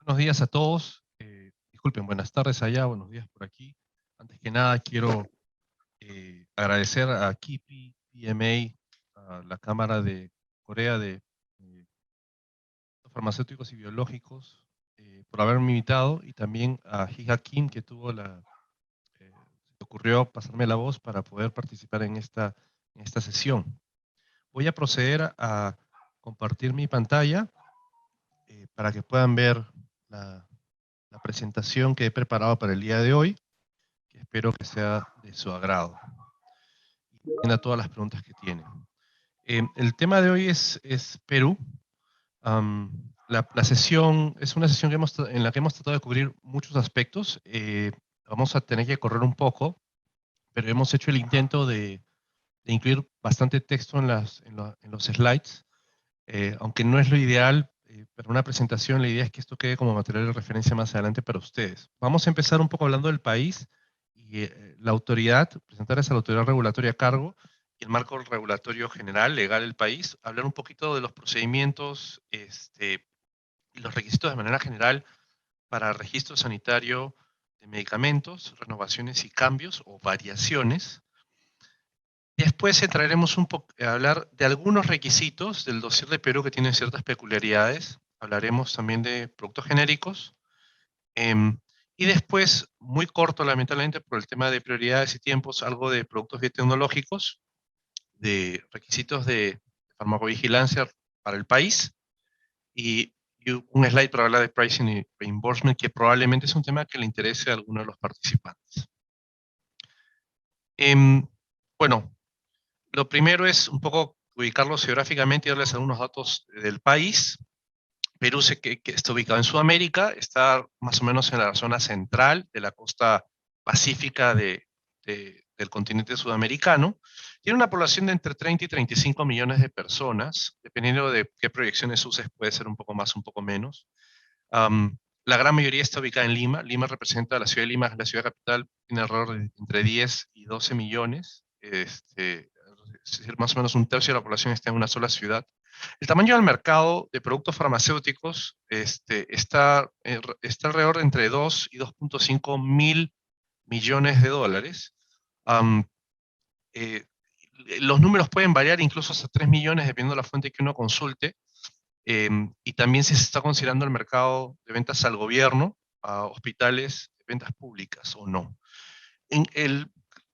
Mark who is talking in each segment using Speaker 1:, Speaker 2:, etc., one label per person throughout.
Speaker 1: Buenos días a todos. Disculpen, buenas tardes allá, buenos días por aquí. Antes que nada, quiero agradecer a KIPI, PMA, a la Cámara de Corea de Farmacéuticos y Biológicos, por haberme invitado, y también a Hija Kim, que se le ocurrió pasarme la voz para poder participar en esta sesión. Voy a proceder a compartir mi pantalla para que puedan ver la presentación que he preparado para el día de hoy, que espero que sea de su agrado y atienda todas las preguntas que tienen. El tema de hoy es Perú. La sesión es una sesión en la que hemos tratado de cubrir muchos aspectos. Vamos a tener que correr un poco, pero hemos hecho el intento de incluir bastante texto en los slides, aunque no es lo ideal. Para una presentación, la idea es que esto quede como material de referencia más adelante para ustedes. Vamos a empezar un poco hablando del país y la autoridad, presentarles a la autoridad regulatoria a cargo y el marco regulatorio general, legal del país, hablar un poquito de los procedimientos y los requisitos de manera general para registro sanitario de medicamentos, renovaciones y cambios o variaciones. Después entraremos a hablar de algunos requisitos del dossier de Perú que tienen ciertas peculiaridades. Hablaremos también de productos genéricos. Y después, muy corto lamentablemente por el tema de prioridades y tiempos, algo de productos biotecnológicos, de requisitos de farmacovigilancia para el país y un slide para hablar de pricing y reimbursement, que probablemente es un tema que le interese a alguno de los participantes. Bueno, lo primero es un poco ubicarlos geográficamente y darles algunos datos del país. Perú que está ubicado en Sudamérica, está más o menos en la zona central de la costa pacífica del continente sudamericano. Tiene una población de entre 30 y 35 millones de personas, dependiendo de qué proyecciones uses, puede ser un poco más, un poco menos. La gran mayoría está ubicada en Lima. Lima representa, la ciudad de Lima es la ciudad capital, tiene alrededor de entre 10 y 12 millones. Es decir, más o menos un tercio de la población está en una sola ciudad. El tamaño del mercado de productos farmacéuticos está alrededor de entre 2 y 2.5 mil millones de dólares. Eh, los números pueden variar incluso hasta 3 millones dependiendo de la fuente que uno consulte. Y también si se está considerando el mercado de ventas al gobierno, a hospitales, ventas públicas o no.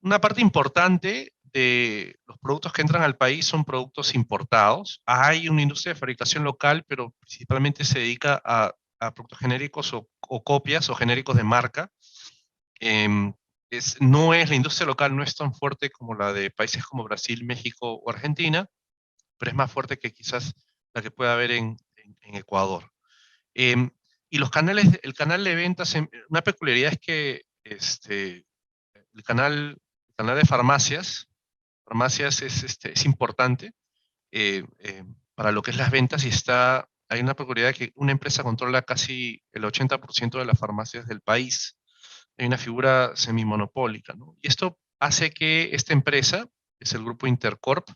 Speaker 1: Una parte importante de los productos que entran al país son productos importados. Hay una industria de fabricación local, pero principalmente se dedica a productos genéricos o copias o genéricos de marca. La industria local no es tan fuerte como la de países como Brasil, México o Argentina, pero es más fuerte que quizás la que pueda haber en Ecuador. Y el canal de ventas, una peculiaridad es que el canal de farmacias es importante para lo que es las ventas, y hay una peculiaridad que una empresa controla casi el 80% de las farmacias del país. Hay una figura semimonopólica, ¿no? Y esto hace que esta empresa, que es el grupo Intercorp,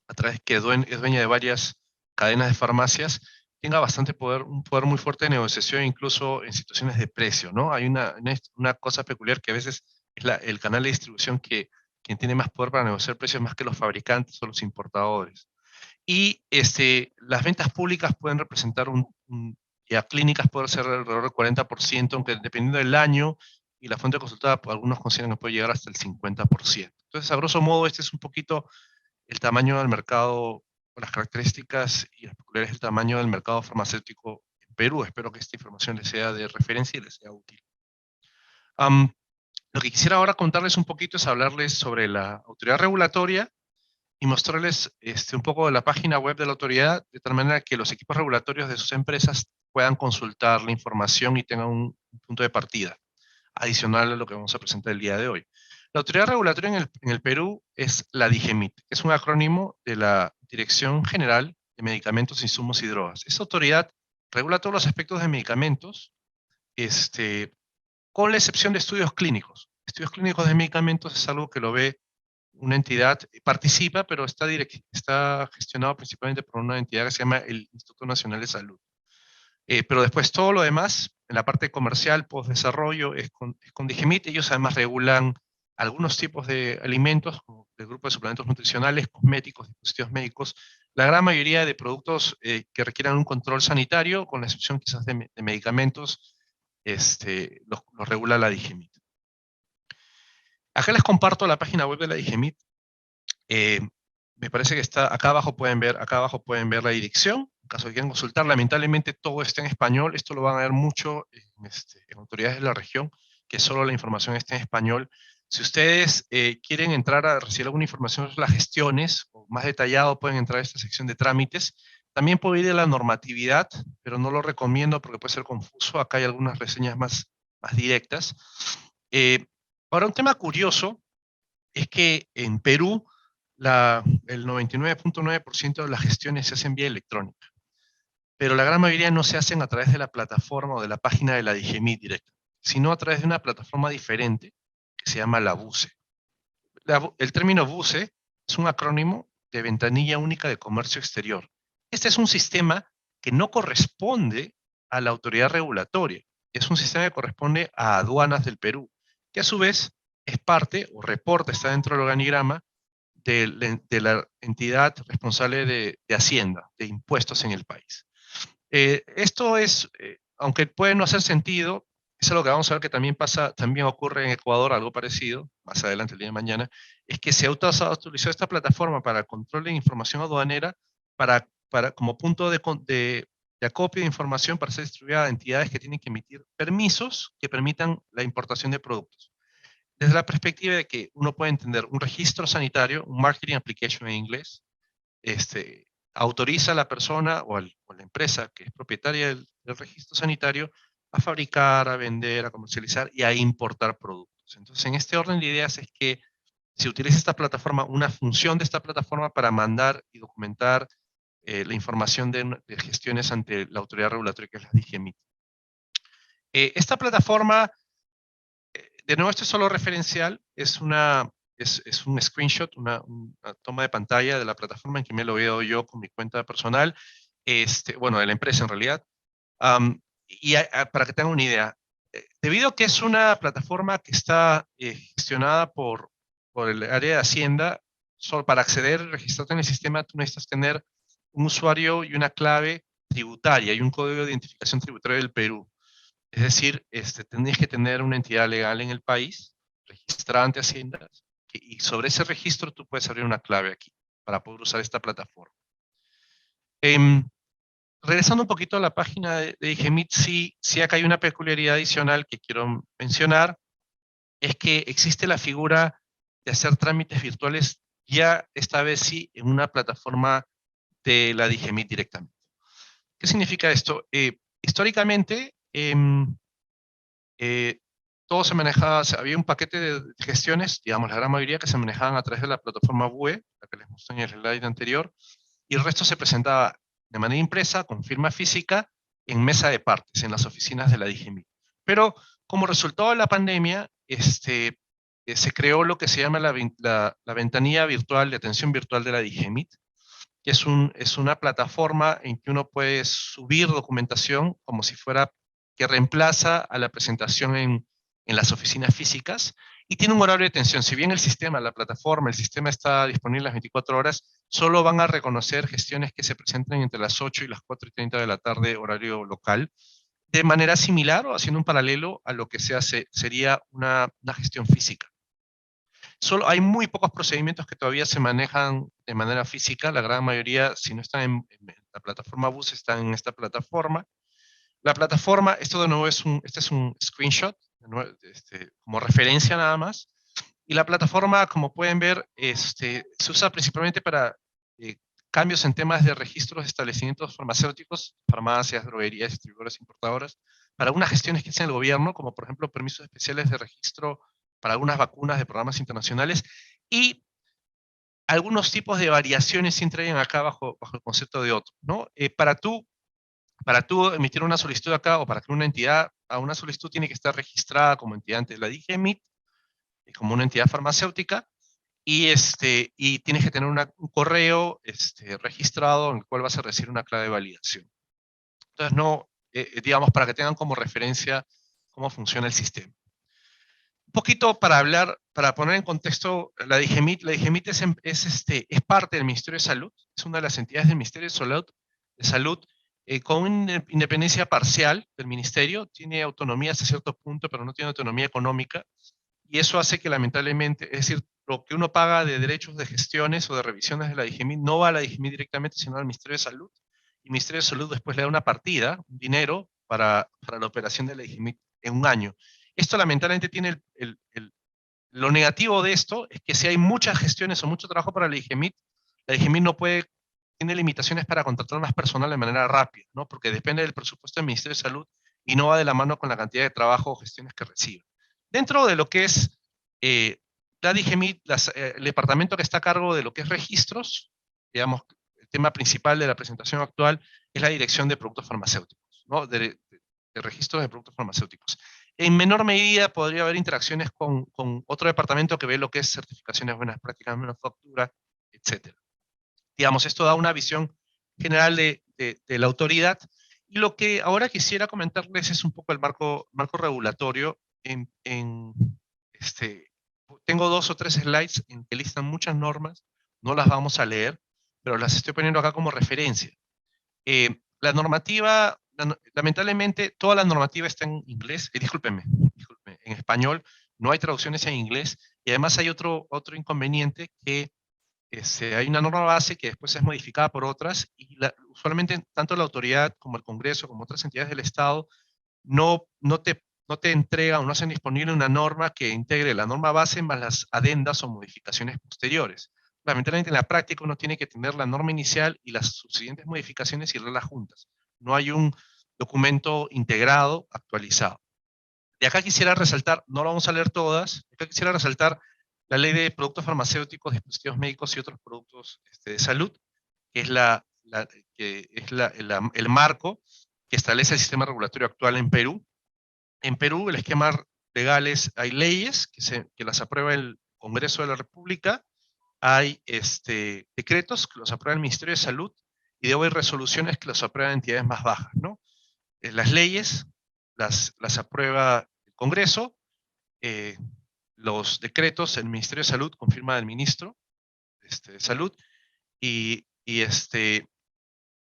Speaker 1: a través que es dueña de varias cadenas de farmacias, tenga bastante poder, un poder muy fuerte de negociación, incluso en situaciones de precio, ¿no? Hay una cosa peculiar que a veces es el canal de distribución quien tiene más poder para negociar precios más que los fabricantes o los importadores. Y las ventas públicas pueden representar y a clínicas puede ser alrededor del 40%, aunque dependiendo del año y la fuente consultada, pues, algunos consideran que puede llegar hasta el 50%. Entonces, a grosso modo, este es un poquito el tamaño del mercado, las características y las peculiaridades del tamaño del mercado farmacéutico en Perú. Espero que esta información les sea de referencia y les sea útil. Lo que quisiera ahora contarles un poquito es hablarles sobre la autoridad regulatoria y mostrarles un poco de la página web de la autoridad, de tal manera que los equipos regulatorios de sus empresas puedan consultar la información y tengan un punto de partida adicional a lo que vamos a presentar el día de hoy. La autoridad regulatoria en el Perú es la DIGEMIT, que es un acrónimo de la Dirección General de Medicamentos, Insumos y Drogas. Esta autoridad regula todos los aspectos de medicamentos, con la excepción de estudios clínicos. Estudios clínicos de medicamentos es algo que lo ve una entidad, participa, pero está gestionado principalmente por una entidad que se llama el Instituto Nacional de Salud. Pero después todo lo demás, en la parte comercial, postdesarrollo, es con Digemit. Ellos además regulan algunos tipos de alimentos, como el grupo de suplementos nutricionales, cosméticos, dispositivos médicos, la gran mayoría de productos que requieran un control sanitario, con la excepción quizás de medicamentos, los regula la Digemit. Acá les comparto la página web de la Digemit. Me parece que está acá abajo pueden ver la dirección. En caso de que quieran consultar, lamentablemente todo está en español. Esto lo van a ver mucho en autoridades de la región, que solo la información está en español. Si ustedes quieren entrar a recibir alguna información sobre las gestiones, o más detallado, pueden entrar a esta sección de trámites. También puedo ir a la normatividad, pero no lo recomiendo porque puede ser confuso. Acá hay algunas reseñas más directas. Ahora, un tema curioso es que en Perú el 99.9% de las gestiones se hacen vía electrónica, pero la gran mayoría no se hacen a través de la plataforma o de la página de la Digemit directa, sino a través de una plataforma diferente que se llama la BUCE. El término BUCE es un acrónimo de Ventanilla Única de Comercio Exterior. Este es un sistema que no corresponde a la autoridad regulatoria, es un sistema que corresponde a aduanas del Perú, que a su vez es parte o reporta, está dentro del organigrama de la entidad responsable de Hacienda, de impuestos en el país. Esto es, aunque puede no hacer sentido, es algo que vamos a ver que también ocurre en Ecuador, algo parecido, más adelante el día de mañana, es que se ha utilizado esta plataforma para el control de información aduanera como punto de acopio de información para ser distribuida a entidades que tienen que emitir permisos que permitan la importación de productos. Desde la perspectiva de que uno puede entender un registro sanitario, un marketing application en inglés, autoriza a la persona o la empresa que es propietaria del registro sanitario a fabricar, a vender, a comercializar y a importar productos. Entonces, en este orden de ideas es que se utiliza esta plataforma, una función de esta plataforma para mandar y documentar la información de gestiones ante la autoridad regulatoria que es la Digemit. Esta plataforma, de nuevo, esto es solo referencial, es un screenshot, una toma de pantalla de la plataforma en que me lo veo yo con mi cuenta personal, bueno, de la empresa en realidad. Para que tengan una idea, debido a que es una plataforma que está gestionada por el área de Hacienda, solo para acceder y registrarte en el sistema, tú necesitas tener un usuario y una clave tributaria y un código de identificación tributaria del Perú. Es decir, tendrías que tener una entidad legal en el país, registrada ante Hacienda, y sobre ese registro tú puedes abrir una clave aquí para poder usar esta plataforma. Regresando un poquito a la página de Digemit, sí acá hay una peculiaridad adicional que quiero mencionar, es que existe la figura de hacer trámites virtuales ya esta vez sí en una plataforma de la Digemit directamente. ¿Qué significa esto? Históricamente, todo se manejaba, había un paquete de gestiones, digamos la gran mayoría que se manejaban a través de la plataforma BUE, la que les mostré en el slide anterior, y el resto se presentaba de manera impresa, con firma física, en mesa de partes, en las oficinas de la Digemit. Pero como resultado de la pandemia, se creó lo que se llama la ventanilla virtual de atención virtual de la Digemit, que es una plataforma en que uno puede subir documentación como si fuera que reemplaza a la presentación en las oficinas físicas y tiene un horario de atención. Si bien la plataforma, el sistema está disponible las 24 horas, solo van a reconocer gestiones que se presenten entre las 8 y las 4:30 de la tarde, horario local, de manera similar o haciendo un paralelo a lo que sería una gestión física. Solo hay muy pocos procedimientos que todavía se manejan de manera física. La gran mayoría, si no están en la plataforma BUS, están en esta plataforma. La plataforma, esto de nuevo este es un screenshot, como referencia nada más. Y la plataforma, como pueden ver, se usa principalmente para cambios en temas de registros de establecimientos farmacéuticos, farmacias, droguerías, distribuidoras, importadoras, para algunas gestiones que hace el gobierno, como por ejemplo permisos especiales de registro para algunas vacunas de programas internacionales, y algunos tipos de variaciones se traen acá bajo el concepto de otro, ¿no? Para tú emitir una solicitud acá, o para que una entidad a una solicitud tiene que estar registrada como entidad ante la Digemit, como una entidad farmacéutica, y tienes que tener un correo registrado en el cual vas a recibir una clave de validación. Entonces, digamos, para que tengan como referencia cómo funciona el sistema. Un poquito para hablar, para poner en contexto la DIGEMIT. La DIGEMIT es parte del Ministerio de Salud, es una de las entidades del Ministerio de Salud con una independencia parcial del Ministerio, tiene autonomía hasta cierto punto, pero no tiene autonomía económica, y eso hace que lamentablemente, es decir, lo que uno paga de derechos de gestiones o de revisiones de la DIGEMIT no va a la DIGEMIT directamente, sino al Ministerio de Salud, y el Ministerio de Salud después le da una partida, un dinero, para la operación de la DIGEMIT en un año. Esto lamentablemente tiene lo negativo de esto es que si hay muchas gestiones o mucho trabajo para la DIGEMIT no puede, tiene limitaciones para contratar más personal de manera rápida, ¿no? Porque depende del presupuesto del Ministerio de Salud y no va de la mano con la cantidad de trabajo o gestiones que recibe. Dentro de lo que es la DIGEMIT, el departamento que está a cargo de lo que es registros, digamos, el tema principal de la presentación actual es la Dirección de Productos Farmacéuticos, ¿no? De registros de productos farmacéuticos. En menor medida podría haber interacciones con otro departamento que ve lo que es certificaciones de buenas prácticas de manufactura, etc. Digamos, esto da una visión general de la autoridad. Y lo que ahora quisiera comentarles es un poco el marco regulatorio. Tengo 2 o 3 slides en que listan muchas normas, no las vamos a leer, pero las estoy poniendo acá como referencia. La normativa, lamentablemente, toda la normativa está en inglés, discúlpenme, en español, no hay traducciones en inglés, y además hay otro inconveniente que hay una norma base que después es modificada por otras, y usualmente tanto la autoridad como el Congreso, como otras entidades del Estado, no te entregan o no hacen disponible una norma que integre la norma base más las adendas o modificaciones posteriores. Lamentablemente en la práctica uno tiene que tener la norma inicial y las subsiguientes modificaciones y leerlas juntas. No hay un documento integrado, actualizado. De acá quisiera resaltar, no lo vamos a leer todas, acá quisiera resaltar la Ley de Productos Farmacéuticos, Dispositivos Médicos y otros productos de salud, que es, el marco que establece el sistema regulatorio actual en Perú. En Perú el esquema legal es, hay leyes que las aprueba el Congreso de la República, hay decretos que los aprueba el Ministerio de Salud y luego hay resoluciones que los aprueban entidades más bajas, ¿no? Las leyes las aprueba el Congreso, los decretos el Ministerio de Salud confirma del ministro de Salud y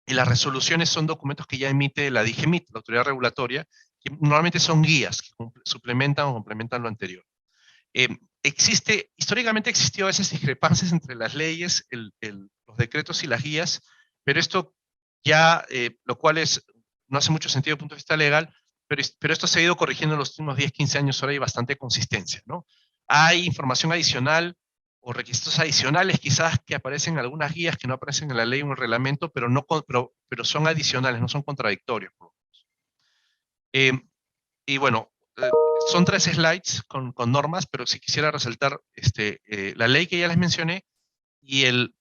Speaker 1: las resoluciones son documentos que ya emite la DIGEMIT, la autoridad regulatoria, que normalmente son guías que suplementan o complementan lo anterior. Históricamente existió esas discrepancias entre las leyes, los decretos y las guías, pero esto ya, lo cual no hace mucho sentido desde el punto de vista legal, pero esto se ha ido corrigiendo en los últimos 10, 15 años, ahora hay bastante consistencia, ¿no? Hay información adicional o requisitos adicionales quizás que aparecen en algunas guías que no aparecen en la ley o en el reglamento, pero son adicionales, no son contradictorios. Eh, y bueno, son 3 slides con normas, pero si quisiera resaltar la ley que ya les mencioné y el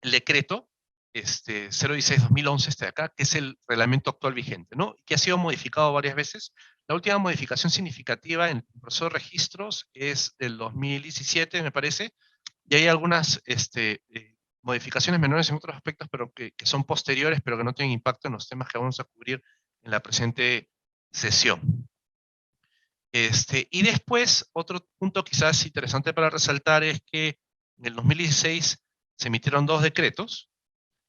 Speaker 1: decreto 016-2011, de acá, que es el reglamento actual vigente, ¿no? Que ha sido modificado varias veces. La última modificación significativa en el proceso de registros es del 2017, me parece, y hay algunas modificaciones menores en otros aspectos, pero que son posteriores, pero que no tienen impacto en los temas que vamos a cubrir en la presente sesión. Y después, otro punto quizás interesante para resaltar es que en el 2016 se emitieron 2 decretos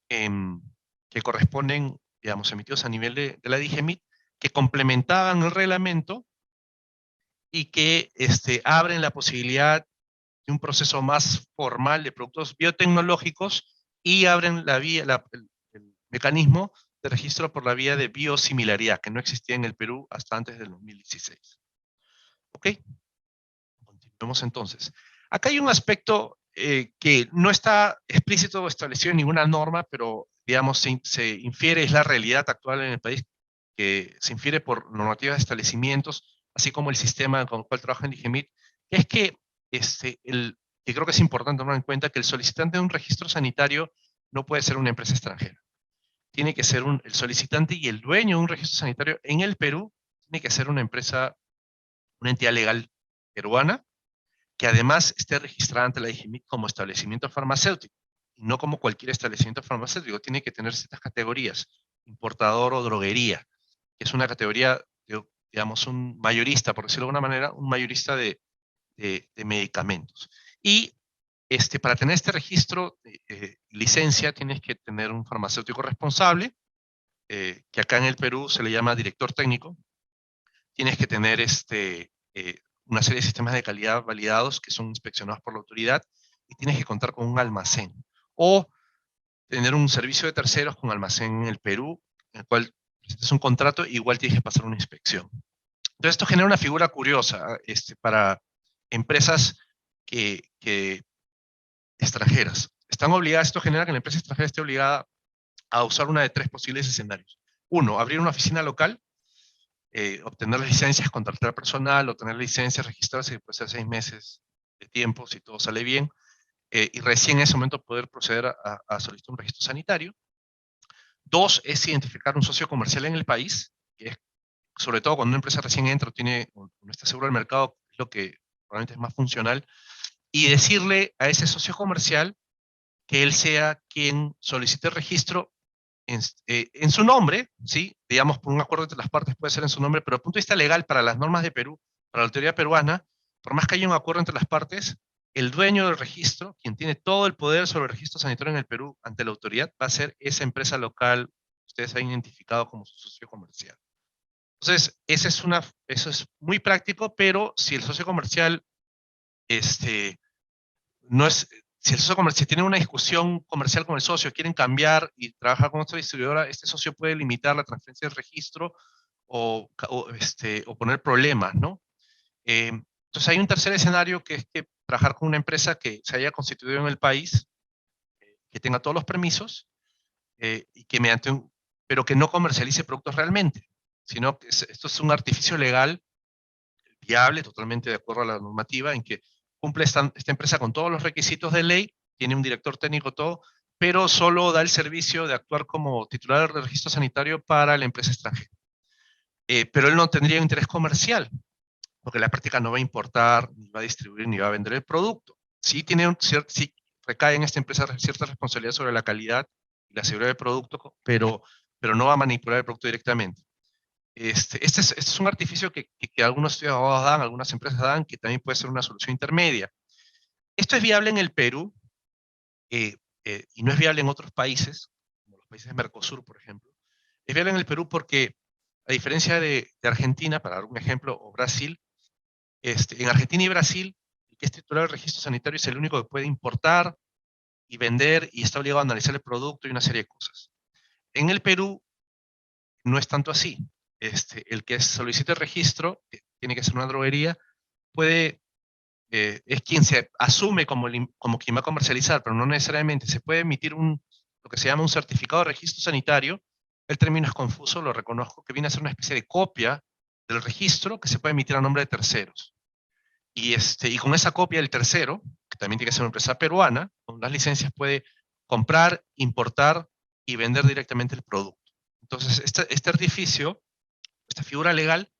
Speaker 1: que corresponden, digamos, emitidos a nivel de la DIGEMIT, que complementaban el reglamento y que abren la posibilidad de un proceso más formal de productos biotecnológicos y abren el mecanismo de registro por la vía de biosimilaridad, que no existía en el Perú hasta antes del 2016. ¿Ok? Continuemos entonces. Acá hay un aspecto que no está explícito o establecido en ninguna norma, pero digamos se infiere, es la realidad actual en el país, que se infiere por normativas de establecimientos, así como el sistema con el cual trabaja el IGEMIT, que es que, que creo que es importante tomar en cuenta que el solicitante de un registro sanitario no puede ser una empresa extranjera. Tiene que ser el solicitante y el dueño de un registro sanitario en el Perú, tiene que ser una empresa, una entidad legal peruana, que además esté registrada ante la DIGEMIT como establecimiento farmacéutico, y no como cualquier establecimiento farmacéutico, tiene que tener ciertas categorías, importador o droguería. que es una categoría, digamos, un mayorista, por decirlo de alguna manera, un mayorista de medicamentos. Y para tener este registro, licencia, tienes que tener un farmacéutico responsable, que acá en el Perú se le llama director técnico. Tienes que tener una serie de sistemas de calidad validados que son inspeccionados por la autoridad, y tienes que contar con un almacén. O tener un servicio de terceros con almacén en el Perú, en el cual es un contrato, igual tienes que pasar una inspección. Entonces esto genera una figura curiosa para empresas que extranjeras. Están obligadas, esto genera que la empresa extranjera esté obligada a usar una de tres posibles escenarios. Uno, abrir una oficina local, obtener licencias, contratar personal, obtener licencias, registrarse, después de 6 meses de tiempo, si todo sale bien, y recién en ese momento poder proceder a solicitar un registro sanitario. Dos, es identificar un socio comercial en el país, que es, sobre todo cuando una empresa recién entra o no está seguro del mercado, es lo que probablemente es más funcional, y decirle a ese socio comercial que él sea quien solicite el registro en su nombre, ¿sí? Digamos, por un acuerdo entre las partes puede ser en su nombre, pero desde el punto de vista legal, para las normas de Perú, para la autoridad peruana, por más que haya un acuerdo entre las partes, el dueño del registro, quien tiene todo el poder sobre el registro sanitario en el Perú ante la autoridad, va a ser esa empresa local que ustedes han identificado como su socio comercial. Entonces, eso es muy práctico, pero si el socio comercial no es, si el socio comercial tiene una discusión comercial con el socio, quieren cambiar y trabajar con otra distribuidora, este socio puede limitar la transferencia del registro o poner problemas, ¿no? Entonces hay un tercer escenario, que es que trabajar con una empresa que se haya constituido en el país, que tenga todos los permisos, y que pero que no comercialice productos realmente, sino que esto es un artificio legal viable, totalmente de acuerdo a la normativa, en que cumple esta empresa con todos los requisitos de ley, tiene un director técnico, todo, pero solo da el servicio de actuar como titular del registro sanitario para la empresa extranjera. Pero él no tendría un interés comercial, porque la práctica no va a importar, ni va a distribuir, ni va a vender el producto. Sí, sí recae en esta empresa cierta responsabilidad sobre la calidad y la seguridad del producto, pero no va a manipular el producto directamente. Este es un artificio que algunos abogados dan, algunas empresas dan, que también puede ser una solución intermedia. Esto es viable en el Perú, y no es viable en otros países, como los países de Mercosur, por ejemplo. Es viable en el Perú porque, a diferencia de Argentina, para dar un ejemplo, o Brasil, en Argentina y Brasil, el que es titular del registro sanitario es el único que puede importar y vender, y está obligado a analizar el producto y una serie de cosas. En el Perú no es tanto así. El que solicite el registro, que tiene que ser una droguería, es quien se asume como quien va a comercializar, pero no necesariamente. Se puede emitir lo que se llama un certificado de registro sanitario. El término es confuso, lo reconozco, que viene a ser una especie de copia del registro que se puede emitir a nombre de terceros. Y con esa copia del tercero, que también tiene que ser una empresa peruana, con las licencias puede comprar, importar y vender directamente el producto. Entonces, este artificio, esta figura legal,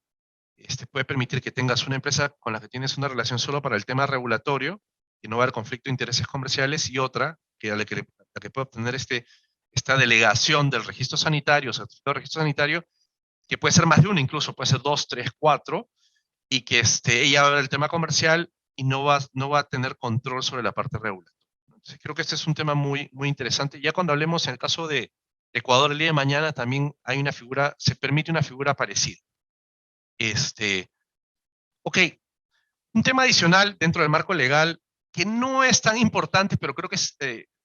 Speaker 1: puede permitir que tengas una empresa con la que tienes una relación solo para el tema regulatorio, que no va a haber conflicto de intereses comerciales, y otra, la que puede obtener esta delegación del registro sanitario, certificado de registro sanitario, que puede ser más de una, incluso puede ser 2, 3, 4, y que ella va a ver el tema comercial y no va a tener control sobre la parte regulatoria. Entonces, creo que este es un tema muy, muy interesante. Ya cuando hablemos en el caso de Ecuador el día de mañana, también se permite una figura parecida. Ok, un tema adicional dentro del marco legal, que no es tan importante, pero creo que es,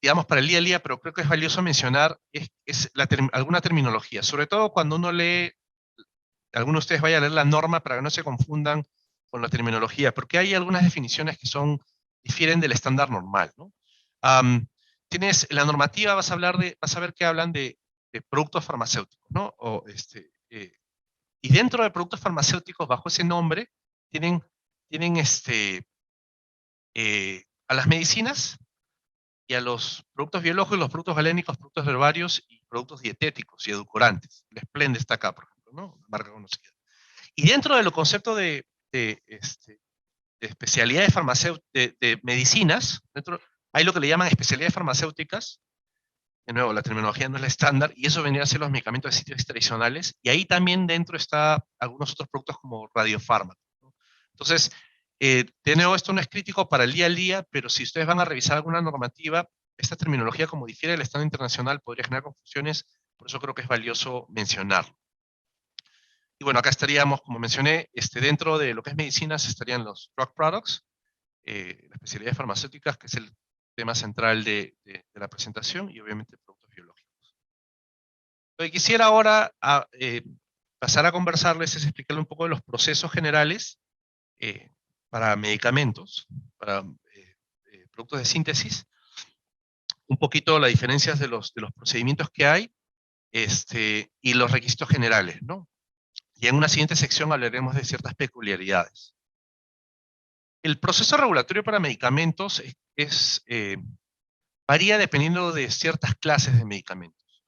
Speaker 1: digamos, para el día a día, pero creo que es valioso mencionar, es alguna terminología, sobre todo cuando uno lee, algunos de ustedes vayan a leer la norma para que no se confundan con la terminología, porque hay algunas definiciones que difieren del estándar normal, ¿no? Tienes la normativa, vas a ver que hablan de productos farmacéuticos, ¿no? Y dentro de productos farmacéuticos, bajo ese nombre, tienen a las medicinas y a los productos biológicos, los productos galénicos, productos herbarios y productos dietéticos y edulcorantes. El Splenda está acá, por ejemplo, ¿no? Una marca conocida. Y dentro de los conceptos de especialidades farmacéuticas, de medicinas, hay lo que le llaman especialidades farmacéuticas, de nuevo, la terminología no es la estándar, y eso vendría a ser los medicamentos de síntesis tradicionales, y ahí también dentro está algunos otros productos como radiofármacos, ¿no? Entonces, de nuevo, esto no es crítico para el día a día, pero si ustedes van a revisar alguna normativa, esta terminología, como difiere del estándar internacional, podría generar confusiones, por eso creo que es valioso mencionarlo. Y bueno, acá estaríamos, como mencioné, dentro de lo que es medicinas estarían los drug products, las especialidades farmacéuticas, que es el tema central de la presentación, y obviamente productos biológicos. Lo que quisiera ahora pasar a conversarles es explicarles un poco de los procesos generales eh, para medicamentos, para productos de síntesis, un poquito las diferencias de los procedimientos que hay y los requisitos generales, ¿no? Y en una siguiente sección hablaremos de ciertas peculiaridades. El proceso regulatorio para medicamentos varía dependiendo de ciertas clases de medicamentos.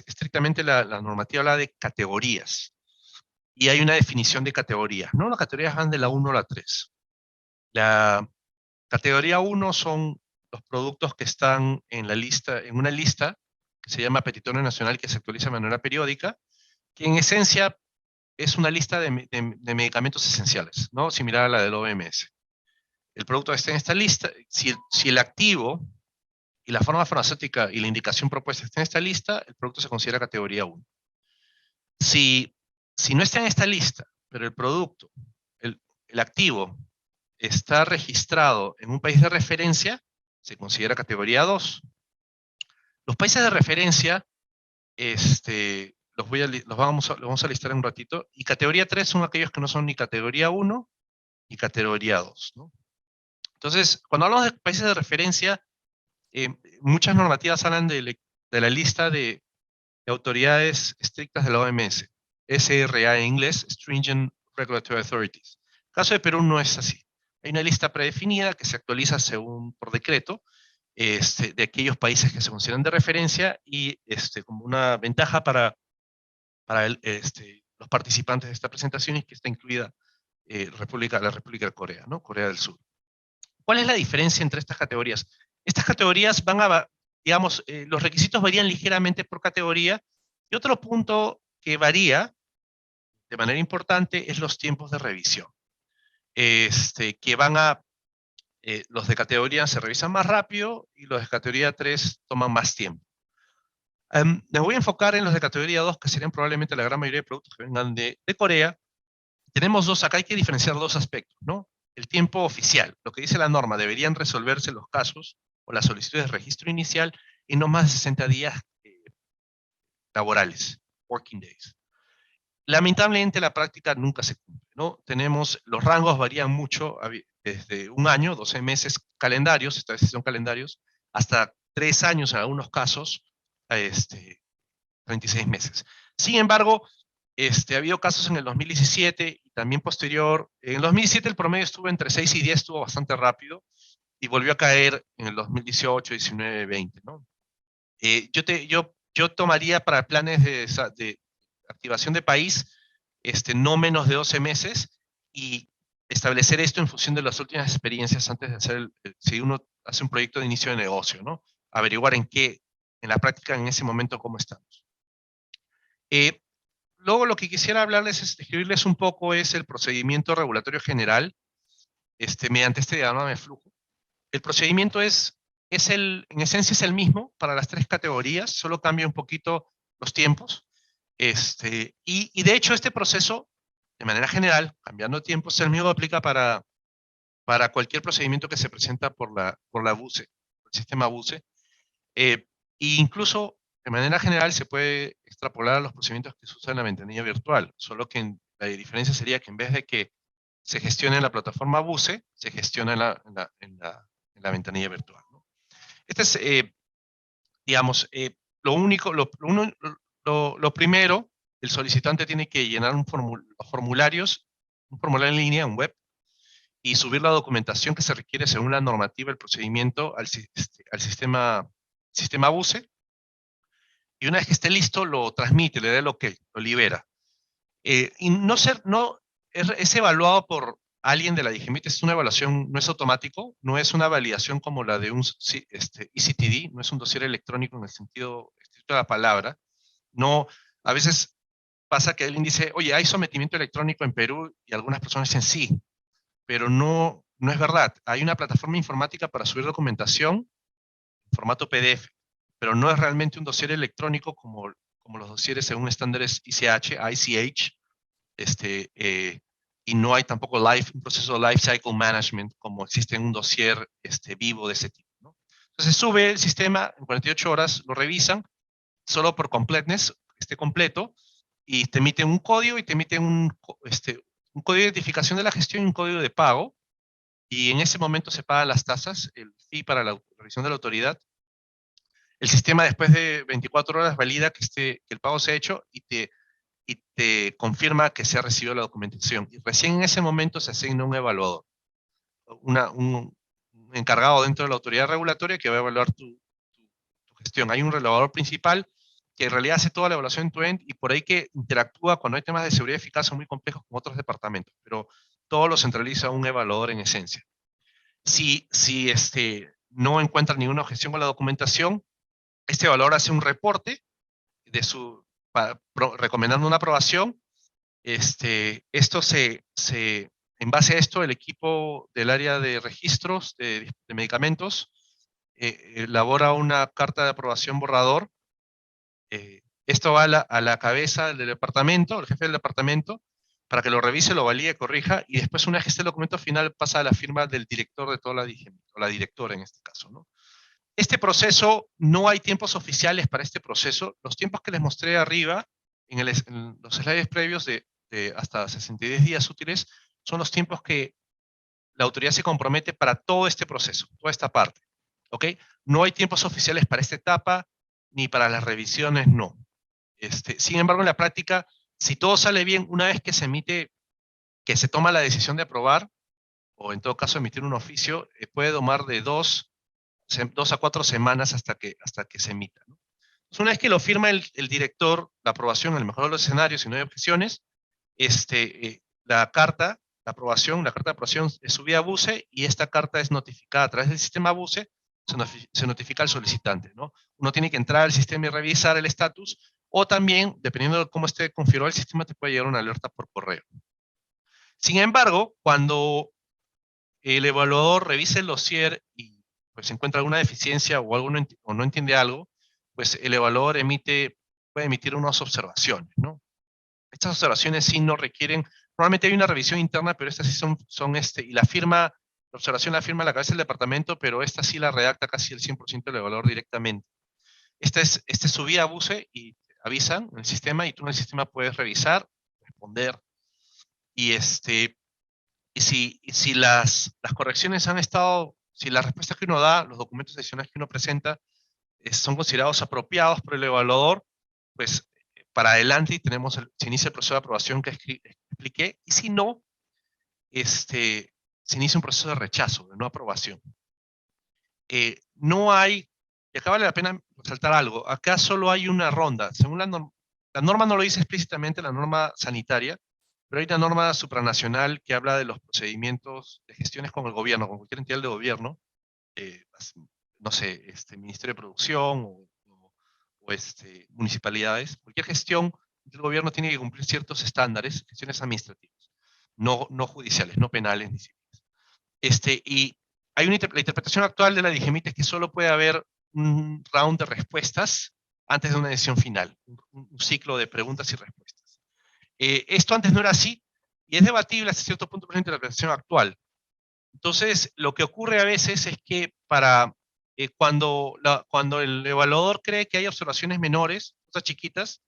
Speaker 1: Estrictamente la normativa habla de categorías. Y hay una definición de categorías, ¿no? Las categorías van de la 1 a la 3. La categoría 1 son los productos que están en una lista que se llama Petitorio Nacional, que se actualiza de manera periódica, que en esencia es una lista de medicamentos esenciales, ¿no? Similar a la del OMS. El producto está en esta lista, si el activo y la forma farmacéutica y la indicación propuesta está en esta lista, el producto se considera categoría 1. Si no está en esta lista, pero el producto, el activo, está registrado en un país de referencia, se considera categoría 2. Los países de referencia, los vamos a listar en un ratito, y categoría 3 son aquellos que no son ni categoría 1 ni categoría 2, ¿no? Entonces, cuando hablamos de países de referencia, muchas normativas hablan de la lista de autoridades estrictas de la OMS, SRA en inglés, Stringent Regulatory Authorities. En el caso de Perú no es así. Hay una lista predefinida que se actualiza por decreto de aquellos países que se consideran de referencia y como una ventaja para los participantes de esta presentación es que está incluida la República de Corea, ¿no? Corea del Sur. ¿Cuál es la diferencia entre estas categorías? Estas categorías digamos, los requisitos varían ligeramente por categoría, y otro punto que varía de manera importante es los tiempos de revisión. Los de categoría se revisan más rápido y los de categoría 3 toman más tiempo. Me voy a enfocar en los de categoría 2, que serían probablemente la gran mayoría de productos que vengan de Corea. Tenemos acá hay que diferenciar dos aspectos, ¿no? El tiempo oficial, lo que dice la norma, deberían resolverse los casos o las solicitudes de registro inicial en no más de 60 días laborales, working days. Lamentablemente la práctica nunca se cumple, ¿no? Los rangos varían mucho, desde un año, 12 meses calendarios, esta vez son calendarios, hasta 3 años en algunos casos, 26 meses. Sin embargo, ha habido casos en el 2017 y también posterior. En el 2017 el promedio estuvo entre 6 y 10, estuvo bastante rápido, y volvió a caer en el 2018, 19, 20, ¿no? Yo tomaría para planes de activación de país no menos de 12 meses, y establecer esto en función de las últimas experiencias antes de hacer, si uno hace un proyecto de inicio de negocio, ¿no? Averiguar en la práctica en ese momento cómo estamos. Luego lo que quisiera hablarles describirles un poco es el procedimiento regulatorio general mediante este diagrama de flujo. El procedimiento en esencia es el mismo para las 3 categorías, solo cambia un poquito los tiempos. Y de hecho este proceso, de manera general, cambiando tiempos, el mismo aplica para cualquier procedimiento que se presenta por la BUCE, el sistema BUCE. E incluso, de manera general, se puede extrapolar a los procedimientos que se usan en la ventanilla virtual, solo que la diferencia sería que en vez de que se gestione en la plataforma BUCE, se gestiona en la ventanilla virtual, ¿no? Este es, digamos, lo primero, el solicitante tiene que llenar los formularios, un formulario en línea, en web, y subir la documentación que se requiere según la normativa del procedimiento al sistema BUCE. Y una vez que esté listo, lo transmite, le da el OK, lo libera. Y es evaluado por alguien de la DGMIT, es una evaluación, no es automático, no es una validación como la de un ECTD, no es un dossier electrónico en el sentido estricto de la palabra. No, a veces pasa que alguien dice, oye, hay sometimiento electrónico en Perú, y algunas personas dicen sí, pero no es verdad. Hay una plataforma informática para subir documentación en formato PDF, pero no es realmente un dossier electrónico como los dosieres según estándares ICH, y no hay tampoco un proceso de life cycle management como existe en un dossier vivo de ese tipo, ¿no? Entonces sube el sistema, en 48 horas lo revisan, solo por completeness, que esté completo, y te emiten un código y te emiten un código de identificación de la gestión y un código de pago, y en ese momento se pagan las tasas, el fee para la revisión de la autoridad. El sistema después de 24 horas valida que el pago se ha hecho y te confirma que se ha recibido la documentación. Y recién en ese momento se asigna un evaluador, un encargado dentro de la autoridad regulatoria que va a evaluar tu gestión. Hay un evaluador principal que en realidad hace toda la evaluación end-to-end y por ahí que interactúa cuando hay temas de seguridad y eficacia muy complejos con otros departamentos, pero todo lo centraliza un evaluador en esencia. Si no encuentra ninguna objeción con la documentación, este evaluador hace un reporte de recomendando una aprobación. En base a esto, el equipo del área de registros de medicamentos elabora una carta de aprobación borrador. Esto va a la cabeza del departamento, el jefe del departamento, para que lo revise, lo valide, corrija, y después una vez que esté el documento final pasa a la firma del director de toda la DGM, o la directora en este caso, ¿no? Este proceso, no hay tiempos oficiales para este proceso. Los tiempos que les mostré arriba, en los slides previos de hasta 62 días útiles, son los tiempos que la autoridad se compromete para todo este proceso, toda esta parte. ¿Ok? No hay tiempos oficiales para esta etapa, ni para las revisiones, no. Sin embargo, en la práctica, si todo sale bien, una vez que que se toma la decisión de aprobar, o en todo caso emitir un oficio, puede tomar de 2 a 4 semanas hasta que se emita, ¿no? Entonces, una vez que lo firma el director, la aprobación, en el mejor de los escenarios, si no hay objeciones, la carta de aprobación es subida a BUCE y esta carta es notificada a través del sistema BUCE, se notifica al solicitante, ¿no? Uno tiene que entrar al sistema y revisar el estatus, o también, dependiendo de cómo esté configurado el sistema, te puede llegar una alerta por correo. Sin embargo, cuando el evaluador revisa el dossier y pues encuentra alguna deficiencia o, o no entiende algo, pues el evaluador puede emitir unas observaciones, ¿no? Estas observaciones sí no requieren, normalmente hay una revisión interna, pero estas sí y la observación la firma la cabeza del departamento, pero esta sí la redacta casi el 100% del evaluador directamente. Esta es subida a BUCE y avisan en el sistema y tú en el sistema puedes revisar, responder y si las correcciones han estado, si las respuestas que uno da, los documentos adicionales que uno presenta, son considerados apropiados por el evaluador, pues para adelante y se inicia el proceso de aprobación que expliqué, y si no, se inicia un proceso de rechazo, de no aprobación. No hay, y acá vale la pena resaltar algo, acá solo hay una ronda, según la norma no lo dice explícitamente, la norma sanitaria, pero hay una norma supranacional que habla de los procedimientos de gestiones con el gobierno, con cualquier entidad de gobierno, no sé, Ministerio de Producción o municipalidades. Cualquier gestión del gobierno tiene que cumplir ciertos estándares, gestiones administrativas, no judiciales, no penales ni civiles. Y hay la interpretación actual de la DGMIT es que solo puede haber un round de respuestas antes de una decisión final, un ciclo de preguntas y respuestas. Esto antes no era así, y es debatible hasta cierto punto por la interpretación actual. Entonces, lo que ocurre a veces es que cuando el evaluador cree que hay observaciones menores, cosas chiquitas,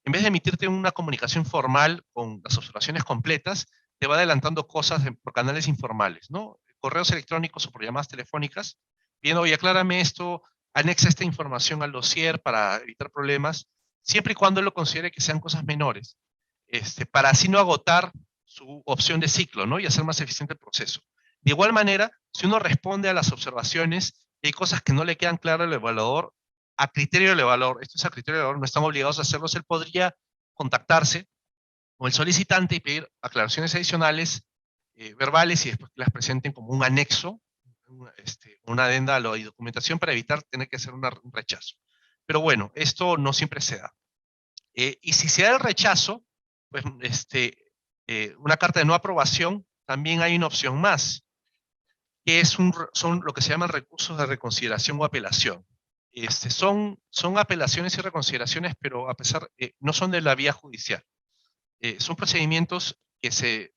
Speaker 1: en vez de emitirte una comunicación formal con las observaciones completas, te va adelantando cosas por canales informales, ¿no? Correos electrónicos o por llamadas telefónicas, pidiendo, oye, aclárame esto, anexa esta información al dossier para evitar problemas, siempre y cuando él lo considere que sean cosas menores, para así no agotar su opción de ciclo, ¿no? Y hacer más eficiente el proceso. De igual manera, si uno responde a las observaciones y hay cosas que no le quedan claras al evaluador, a criterio del evaluador, esto es a criterio del evaluador, no están obligados a hacerlo, él podría contactarse con el solicitante y pedir aclaraciones adicionales verbales y después que las presenten como un anexo, una adenda a la documentación para evitar tener que hacer un rechazo. Pero bueno, esto no siempre se da. Y si se da el rechazo, pues una carta de no aprobación, también hay una opción más, que son lo que se llaman recursos de reconsideración o apelación. Son apelaciones y reconsideraciones, pero no son de la vía judicial. Son procedimientos que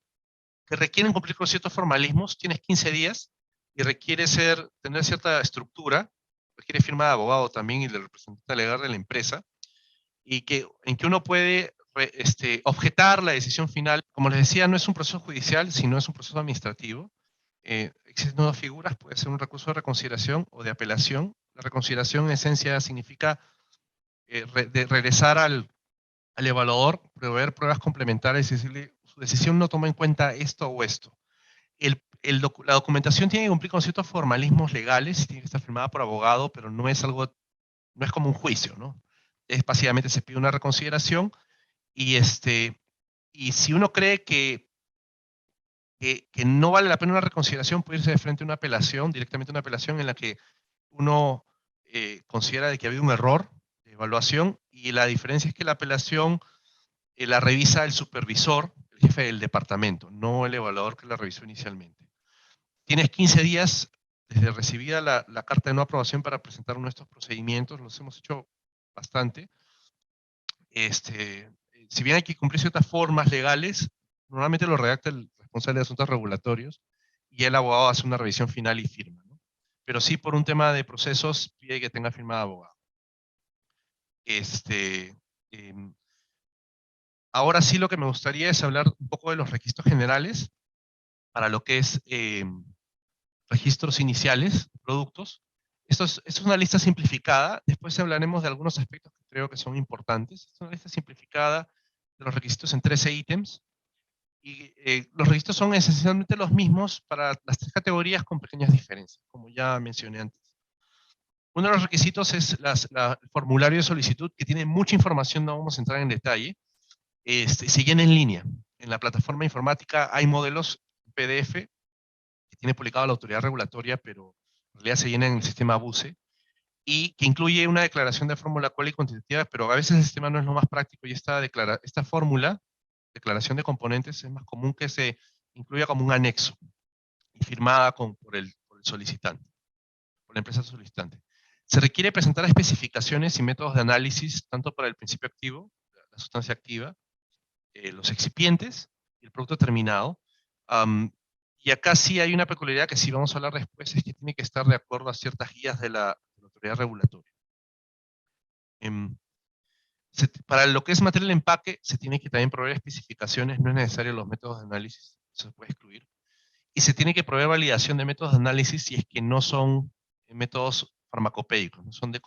Speaker 1: requieren cumplir con ciertos formalismos. Tienes 15 días y requiere tener cierta estructura, requiere firma de abogado también y del representante legal de la empresa, y en que uno puede objetar la decisión final. Como les decía, no es un proceso judicial, sino es un proceso administrativo. Existen dos figuras, puede ser un recurso de reconsideración o de apelación. La reconsideración en esencia significa regresar al evaluador, proveer pruebas complementarias y decirle, su decisión no toma en cuenta esto o esto. La documentación tiene que cumplir con ciertos formalismos legales, tiene que estar firmada por abogado, pero no es como un juicio, ¿no? Básicamente se pide una reconsideración y, y si uno cree que no vale la pena una reconsideración, puede irse de frente a una apelación, directamente a una apelación en la que uno considera de que ha habido un error de evaluación, y la diferencia es que la apelación la revisa el supervisor, el jefe del departamento, no el evaluador que la revisó inicialmente. Tienes 15 días desde recibida la carta de no aprobación para presentar uno de estos procedimientos. Los hemos hecho bastante. Si bien hay que cumplir ciertas formas legales, normalmente lo redacta el responsable de asuntos regulatorios y el abogado hace una revisión final y firma, ¿no? Pero sí, por un tema de procesos, pide que tenga firmado abogado. Em, Ahora sí, lo que me gustaría es hablar un poco de los requisitos generales para lo que es registros iniciales de productos. Esto es una lista simplificada. Después hablaremos de algunos aspectos que creo que son importantes. Es una lista simplificada de los requisitos en 13 ítems. Y los requisitos son esencialmente los mismos para las tres categorías con pequeñas diferencias, como ya mencioné antes. Uno de los requisitos es el formulario de solicitud, que tiene mucha información, no vamos a entrar en detalle. Se llena en línea. En la plataforma informática hay modelos PDF que tiene publicado la autoridad regulatoria, pero en realidad se llena en el sistema BUSE, y que incluye una declaración de fórmula cual y cuantitativa, pero a veces el sistema no es lo más práctico, y esta fórmula, declaración de componentes, es más común que se incluya como un anexo y firmada por el solicitante, por la empresa solicitante. Se requiere presentar especificaciones y métodos de análisis, tanto para el principio activo, la sustancia activa, los excipientes y el producto terminado. Y acá sí hay una peculiaridad que sí vamos a hablar después, es que tiene que estar de acuerdo a ciertas guías de la autoridad regulatoria. Para lo que es material de empaque, se tiene que también proveer especificaciones, no es necesario los métodos de análisis, eso se puede excluir. Y se tiene que proveer validación de métodos de análisis si es que no son métodos farmacopéicos, no son de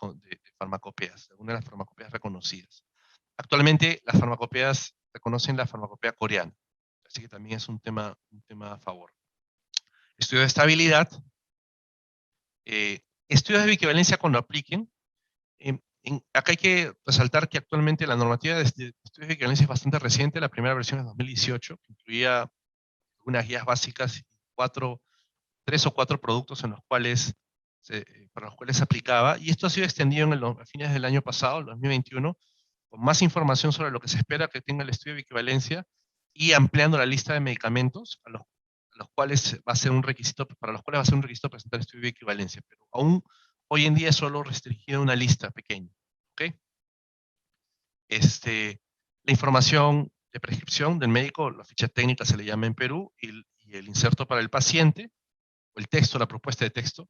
Speaker 1: farmacopeas, algunas de las farmacopeas reconocidas. Actualmente las farmacopeas reconocen la farmacopea coreana, así que también es un tema a favor. Estudios de estabilidad, estudios de equivalencia cuando apliquen. Acá hay que resaltar que actualmente la normativa de estudios de equivalencia es bastante reciente. La primera versión es 2018, que incluía unas guías básicas, 3 o 4 productos para los cuales se aplicaba, y esto ha sido extendido a fines del año pasado, el 2021, con más información sobre lo que se espera que tenga el estudio de equivalencia, y ampliando la lista de medicamentos a los cuales va a ser un requisito, para los cuales va a ser un requisito presentar el estudio de equivalencia, pero aún hoy en día es solo restringido a una lista pequeña. ¿Okay? La información de prescripción del médico, la ficha técnica se le llama en Perú, y el inserto para el paciente, o el texto, la propuesta de texto,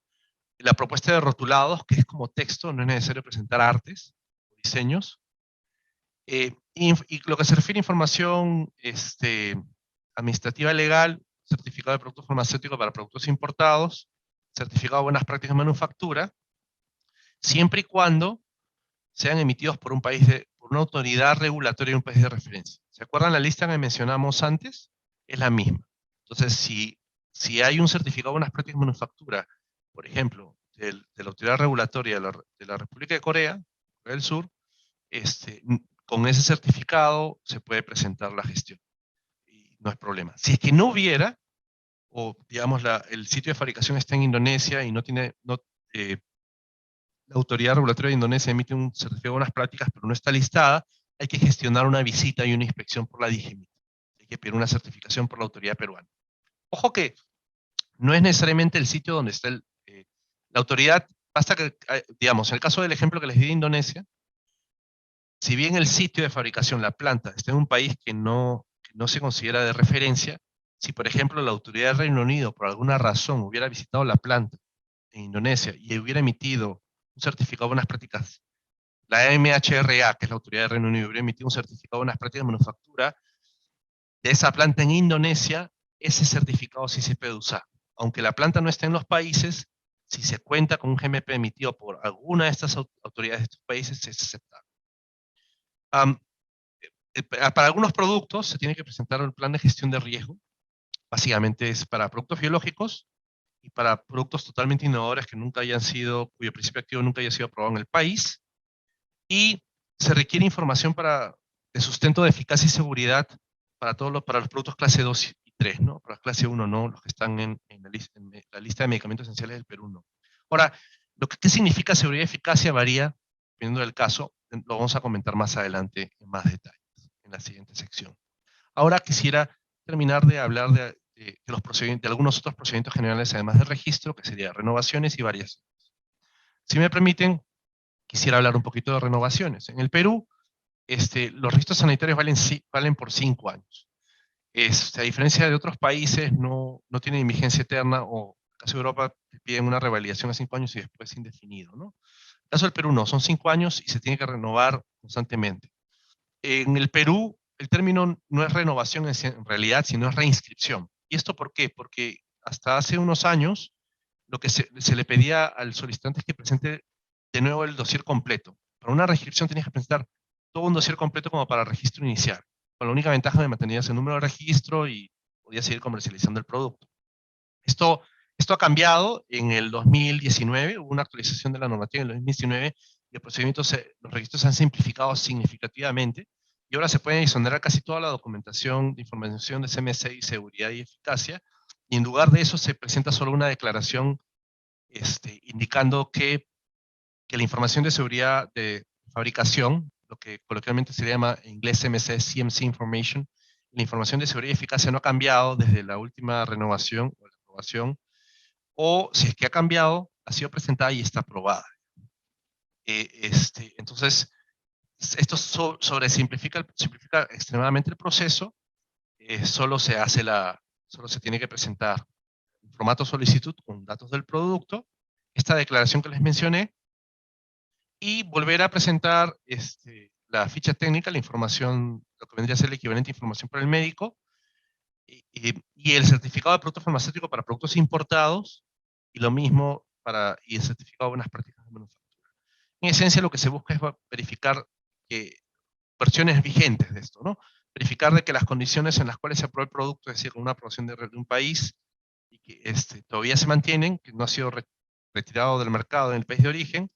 Speaker 1: la propuesta de rotulados, que es como texto, no es necesario presentar artes o diseños, y lo que se refiere a información administrativa legal, certificado de producto farmacéutico para productos importados, certificado de buenas prácticas de manufactura, siempre y cuando sean emitidos por por una autoridad regulatoria de un país de referencia. ¿Se acuerdan la lista que mencionamos antes? Es la misma. Entonces, si hay un certificado de buenas prácticas de manufactura, por ejemplo, de la autoridad regulatoria de la República de Corea, Corea del Sur, con ese certificado se puede presentar la gestión y no hay problema. Si es que no hubiera, o digamos el sitio de fabricación está en Indonesia y la autoridad regulatoria de Indonesia emite un certificado de buenas prácticas, pero no está listada, hay que gestionar una visita y una inspección por la DIGIMIT. Hay que pedir una certificación por la autoridad peruana. Ojo que no es necesariamente el sitio donde está la autoridad, basta que, digamos, en el caso del ejemplo que les di de Indonesia, si bien el sitio de fabricación, la planta, está en un país que no se considera de referencia, si por ejemplo la autoridad del Reino Unido por alguna razón hubiera visitado la planta en Indonesia y hubiera emitido un certificado de buenas prácticas, la MHRA, que es la autoridad del Reino Unido, hubiera emitido un certificado de buenas prácticas de manufactura de esa planta en Indonesia, ese certificado sí se puede usar. Aunque la planta no esté en los países, si se cuenta con un GMP emitido por alguna de estas autoridades de estos países, es aceptable. Para algunos productos se tiene que presentar un plan de gestión de riesgo. Básicamente es para productos biológicos y para productos totalmente innovadores que nunca hayan sido, cuyo principio activo nunca haya sido aprobado en el país. Y se requiere información de sustento de eficacia y seguridad para los productos clase 2 y 3, ¿no? Para la clase 1 no, los que están en la lista de medicamentos esenciales del Perú no. Ahora, ¿qué significa seguridad y eficacia? Varía, dependiendo del caso, lo vamos a comentar más adelante en más detalle, en la siguiente sección. Ahora quisiera terminar de hablar los procedimientos, de algunos otros procedimientos generales, además del registro, que serían renovaciones y variaciones. Si me permiten, quisiera hablar un poquito de renovaciones. En el Perú, los registros sanitarios valen por 5 años. A diferencia de otros países, no tienen vigencia eterna, o en el caso de Europa piden una revalidación a 5 años y después indefinido, ¿no? En el caso del Perú no, son 5 años y se tiene que renovar constantemente. En el Perú, el término no es renovación en realidad, sino es reinscripción. ¿Y esto por qué? Porque hasta hace unos años, lo que se le pedía al solicitante es que presente de nuevo el dossier completo. Para una reinscripción tenías que presentar todo un dossier completo como para el registro inicial, con la única ventaja de mantener ese número de registro y podías seguir comercializando el producto. Esto ha cambiado en el 2019, hubo una actualización de la normativa en el 2019 y los registros se han simplificado significativamente y ahora se puede exonerar casi toda la documentación de información de CMC, seguridad y eficacia, y en lugar de eso se presenta solo una declaración indicando que la información de seguridad de fabricación, lo que coloquialmente se llama en inglés CMC Information, la información de seguridad y eficacia no ha cambiado desde la última renovación o la aprobación, o si es que ha cambiado, ha sido presentada y está aprobada. Entonces, esto simplifica extremadamente el proceso, solo se tiene que presentar un formato solicitud con datos del producto, esta declaración que les mencioné, y volver a presentar la ficha técnica, la información, lo que vendría a ser el equivalente a información para el médico, y el certificado de producto farmacéutico para productos importados, y lo mismo y el certificado de buenas prácticas de manufactura. En esencia, lo que se busca es verificar versiones vigentes de esto, ¿no? Verificar de que las condiciones en las cuales se aprobó el producto, es decir, con una aprobación de un país, y que todavía se mantienen, que no ha sido retirado del mercado en el país de origen,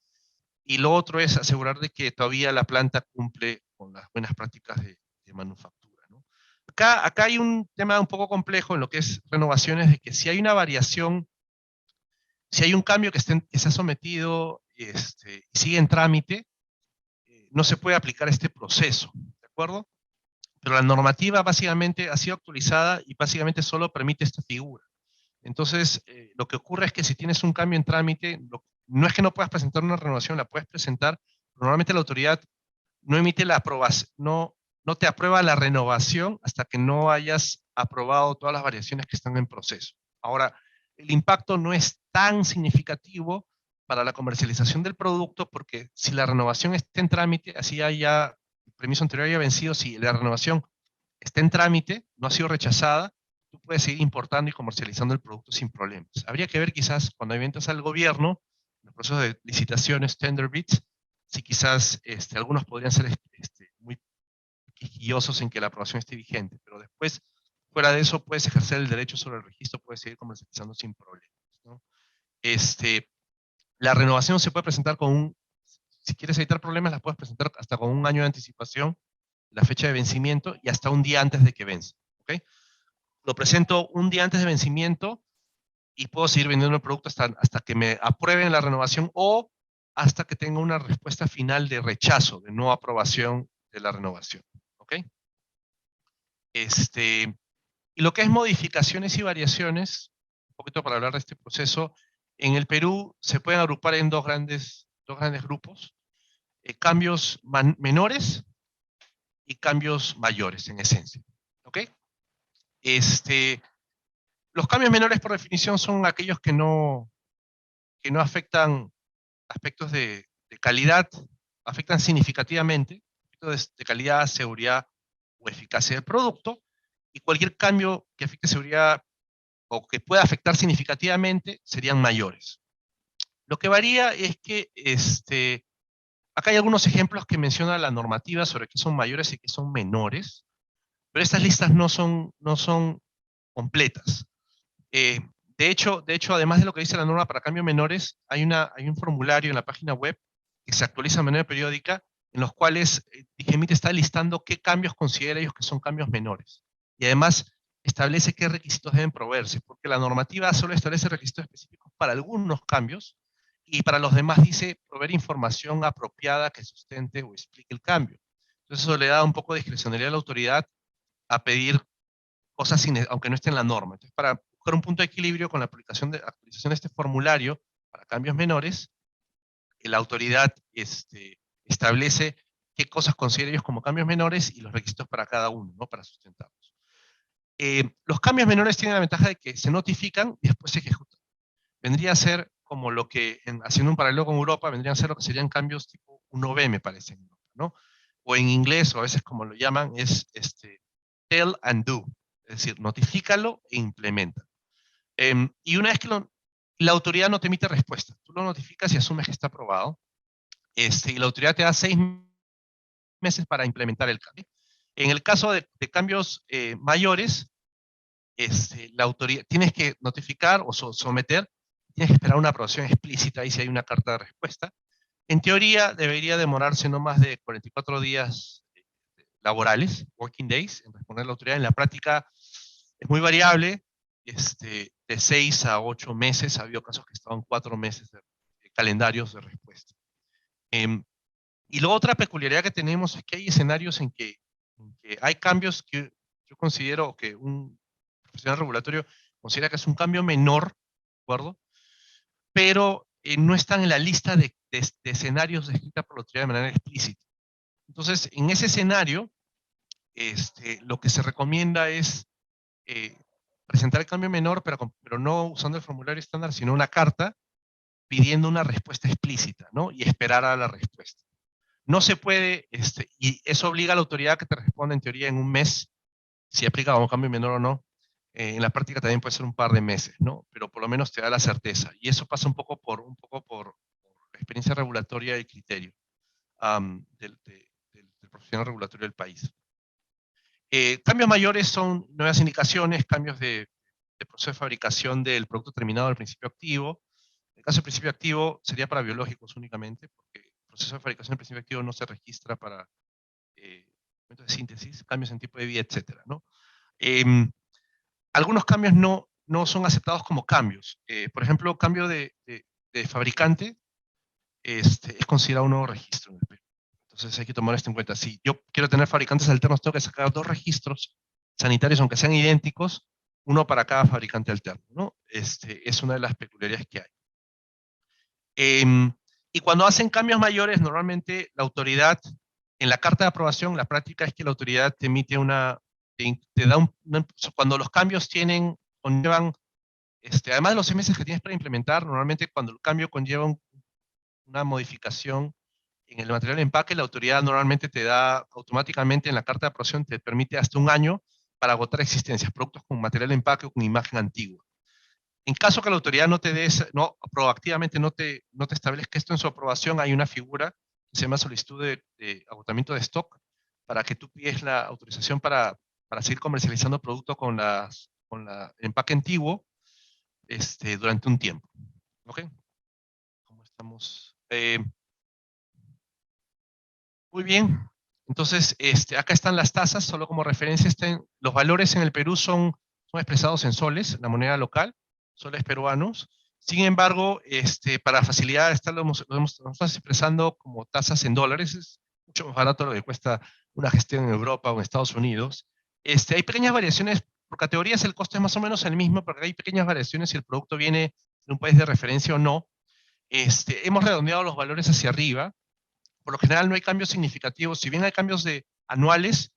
Speaker 1: y lo otro es asegurar de que todavía la planta cumple con las buenas prácticas de manufactura, ¿no? Acá hay un tema un poco complejo en lo que es renovaciones, de que si hay una variación, si hay un cambio que se ha sometido y sigue en trámite, no se puede aplicar este proceso, ¿de acuerdo? Pero la normativa básicamente ha sido actualizada y básicamente solo permite esta figura. Entonces, lo que ocurre es que si tienes un cambio en trámite, no es que no puedas presentar una renovación, la puedes presentar, pero normalmente la autoridad no emite la aprobación, no te aprueba la renovación hasta que no hayas aprobado todas las variaciones que están en proceso. Ahora, el impacto no es tan significativo para la comercialización del producto, porque si la renovación está en trámite, así haya el permiso anterior haya vencido, si la renovación está en trámite, no ha sido rechazada, tú puedes seguir importando y comercializando el producto sin problemas. Habría que ver quizás cuando ventas al gobierno, en los procesos de licitaciones, tender bids, si quizás algunos podrían ser muy quisquillosos en que la aprobación esté vigente, pero después, fuera de eso, puedes ejercer el derecho sobre el registro, puedes seguir comercializando sin problemas, ¿no? La renovación se puede presentar si quieres evitar problemas, la puedes presentar hasta con un año de anticipación, la fecha de vencimiento, y hasta un día antes de que vence, ¿ok? lo presento un día antes de vencimiento y puedo seguir vendiendo el producto hasta que me aprueben la renovación o hasta que tenga una respuesta final de rechazo, de no aprobación de la renovación. ¿Ok? Y lo que es modificaciones y variaciones, un poquito para hablar de este proceso, en el Perú se pueden agrupar en dos grandes grupos, cambios menores y cambios mayores en esencia. ¿Ok? Los cambios menores por definición son aquellos que no afectan aspectos de calidad, afectan significativamente, aspectos de calidad, seguridad o eficacia del producto, y cualquier cambio que afecte seguridad o que pueda afectar significativamente serían mayores. Lo que varía es que acá hay algunos ejemplos que menciona la normativa sobre qué son mayores y qué son menores, pero estas listas no son completas. Eh, de hecho, además de lo que dice la norma para cambios menores, hay un formulario en la página web que se actualiza de manera periódica, en los cuales DIGEMIT está listando qué cambios considera ellos que son cambios menores. Y además establece qué requisitos deben proveerse, porque la normativa solo establece requisitos específicos para algunos cambios, y para los demás dice proveer información apropiada que sustente o explique el cambio. Entonces eso le da un poco de discrecionalidad a la autoridad a pedir cosas aunque no esté en la norma. Entonces, para buscar un punto de equilibrio con la actualización de este formulario para cambios menores, la autoridad establece qué cosas considera ellos como cambios menores y los requisitos para cada uno, ¿no? Para sustentarlos. Los cambios menores tienen la ventaja de que se notifican y después se ejecutan. Vendría a ser como lo que, haciendo un paralelo con Europa, vendrían a ser lo que serían cambios tipo 1B, me parece, ¿no? O en inglés, o a veces como lo llaman, es tell and do. Es decir, notifícalo e implementa. Y una vez que la autoridad no te emite respuesta, tú lo notificas y asumes que está aprobado, y la autoridad te da 6 meses para implementar el cambio. En el caso de cambios mayores, la autoridad, tienes que notificar o someter, tienes que esperar una aprobación explícita, y si hay una carta de respuesta. En teoría, debería demorarse no más de 44 días laborales, working days, en responder a la autoridad. En la práctica es muy variable, de 6 a 8 meses, ha habido casos que estaban 4 meses de calendarios de respuesta. Y luego otra peculiaridad que tenemos es que hay escenarios en que hay cambios que yo considero que un profesional regulatorio considera que es un cambio menor, ¿de acuerdo? Pero no están en la lista de escenarios descrita por la autoridad de manera explícita. Entonces, en ese escenario, lo que se recomienda es presentar el cambio menor, pero no usando el formulario estándar, sino una carta pidiendo una respuesta explícita, ¿no? Y esperar a la respuesta. No se puede, y eso obliga a la autoridad que te responda en teoría en un mes, si aplica un cambio menor o no. En la práctica también puede ser un par de meses, ¿no? Pero por lo menos te da la certeza. Y eso pasa un poco por experiencia regulatoria y criterio del profesional regulatorio del país. Cambios mayores son nuevas indicaciones, cambios de proceso de fabricación del producto terminado del principio activo. En el caso del principio activo sería para biológicos únicamente, porque el proceso de fabricación del principio activo no se registra para momentos de síntesis, cambios en tipo de vida, etc., ¿no? Algunos cambios no son aceptados como cambios. Por ejemplo, cambio de fabricante es considerado un nuevo registro en el Perú. Entonces hay que tomar esto en cuenta. Si yo quiero tener fabricantes alternos, tengo que sacar 2 registros sanitarios, aunque sean idénticos, uno para cada fabricante alterno, ¿no? Es una de las peculiaridades que hay. Y cuando hacen cambios mayores, normalmente la autoridad, en la carta de aprobación, la práctica es que la autoridad te emite te da cuando los cambios conllevan, además de los 6 meses que tienes para implementar, normalmente cuando el cambio conlleva una modificación en el material de empaque, la autoridad normalmente te da automáticamente en la carta de aprobación, te permite hasta 1 año para agotar existencias, productos con material de empaque o con imagen antigua. En caso que la autoridad proactivamente no te establezca esto en su aprobación, hay una figura que se llama solicitud de agotamiento de stock, para que tú pides la autorización para seguir comercializando productos con empaque antiguo durante un tiempo. ¿Ok? ¿Cómo estamos? Muy bien. Entonces, acá están las tasas, solo como referencia, los valores en el Perú son son expresados en soles, la moneda local, soles peruanos. Sin embargo, para facilidad, lo estamos expresando como tasas en dólares. Es mucho más barato lo que cuesta una gestión en Europa o en Estados Unidos. Hay pequeñas variaciones, por categorías el costo es más o menos el mismo, porque hay pequeñas variaciones si el producto viene de un país de referencia o no. Hemos redondeado los valores hacia arriba. Por lo general no hay cambios significativos. Si bien hay cambios anuales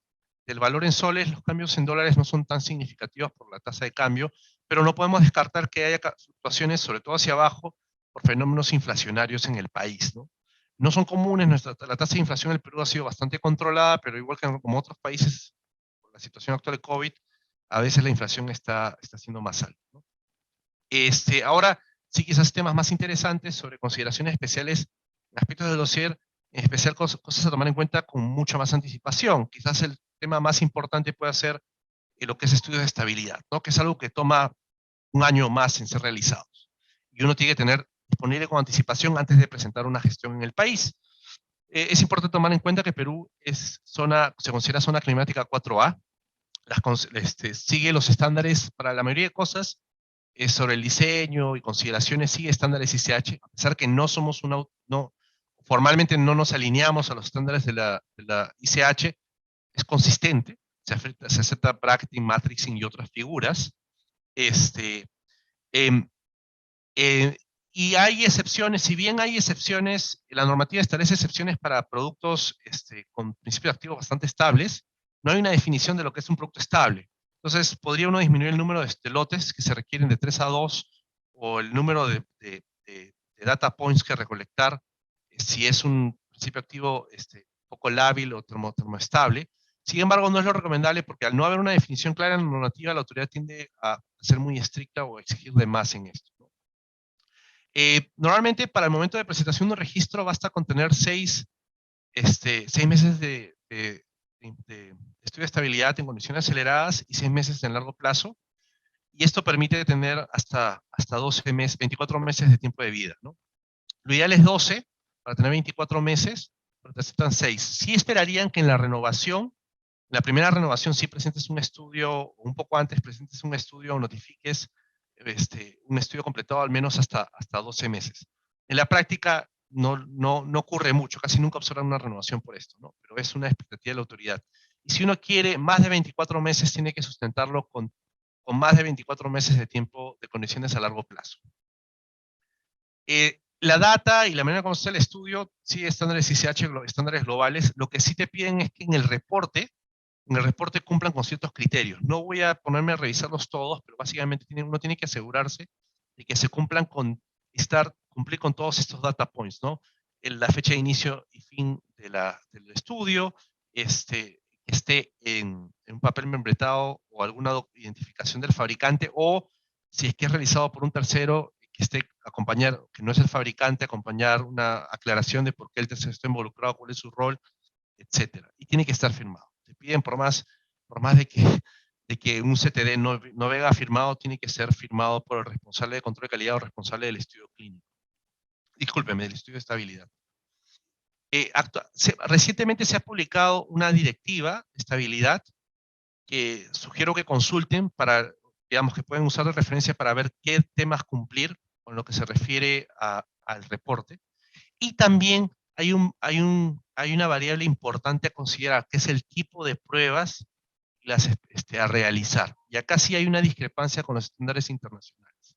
Speaker 1: del valor en soles, los cambios en dólares no son tan significativos por la tasa de cambio, pero no podemos descartar que haya fluctuaciones, sobre todo hacia abajo, por fenómenos inflacionarios en el país, ¿no? No son comunes, la tasa de inflación en el Perú ha sido bastante controlada, pero igual que como otros países, por la situación actual de COVID, a veces la inflación está siendo más alta, ¿no? Ahora, sí, quizás temas más interesantes sobre consideraciones especiales en aspectos del dossier, en especial cosas a tomar en cuenta con mucha más anticipación. Quizás el tema más importante puede ser lo que es estudios de estabilidad, ¿no? Que es algo que toma un año más en ser realizados. Y uno tiene que tener disponible con anticipación antes de presentar una gestión en el país. Es importante tomar en cuenta que Perú se considera zona climática 4A, sigue los estándares para la mayoría de cosas sobre el diseño y consideraciones, sigue estándares ICH, a pesar que no somos formalmente no nos alineamos a los estándares de la ICH, es consistente, se acepta bracketing, matrixing y otras figuras. Em, eh, y hay excepciones, si bien hay excepciones, la normativa establece excepciones para productos con principios activos bastante estables, no hay una definición de lo que es un producto estable. Entonces, podría uno disminuir el número de lotes que se requieren de 3 a 2 o el número de data points que recolectar si es un principio activo poco lábil o termoestable. Sin embargo, no es lo recomendable porque al no haber una definición clara en la normativa, la autoridad tiende a ser muy estricta o a exigir de más en esto, ¿no? Normalmente para el momento de presentación de un registro basta con tener 6 meses de estudio de estabilidad en condiciones aceleradas y 6 meses en largo plazo. Y esto permite tener hasta 12 meses, 24 meses de tiempo de vida, ¿no? Lo ideal es 12 para tener 24 meses, pero te aceptan 6. Sí esperarían que en la renovación, en la primera renovación, sí presentes un estudio, o un poco antes presentes un estudio o notifiques un estudio completado al menos hasta 12 meses. En la práctica no ocurre mucho, casi nunca observan una renovación por esto, ¿no? Pero es una expectativa de la autoridad. Y si uno quiere más de 24 meses, tiene que sustentarlo con más de 24 meses de tiempo de condiciones a largo plazo. La data y la manera como se hace el estudio, sí, estándares ICH, estándares globales, lo que sí te piden es que en el reporte cumplan con ciertos criterios. No voy a ponerme a revisarlos todos, pero básicamente uno tiene que asegurarse de que se cumplir con todos estos data points, ¿no? La fecha de inicio y fin del estudio, que esté en un papel membretado o alguna identificación del fabricante, o si es que es realizado por un tercero, que no es el fabricante, acompañar una aclaración de por qué el tercero está involucrado, cuál es su rol, etcétera. Y tiene que estar firmado. Te piden por más de que un CTD no venga firmado, tiene que ser firmado por el responsable de control de calidad o responsable del estudio clínico. Discúlpeme, del estudio de estabilidad. Recientemente se ha publicado una directiva de estabilidad que sugiero que consulten digamos, que pueden usar de referencia para ver qué temas cumplir con lo que se refiere al reporte. Y también hay una variable importante a considerar, que es el tipo de pruebas a realizar. Y acá sí hay una discrepancia con los estándares internacionales.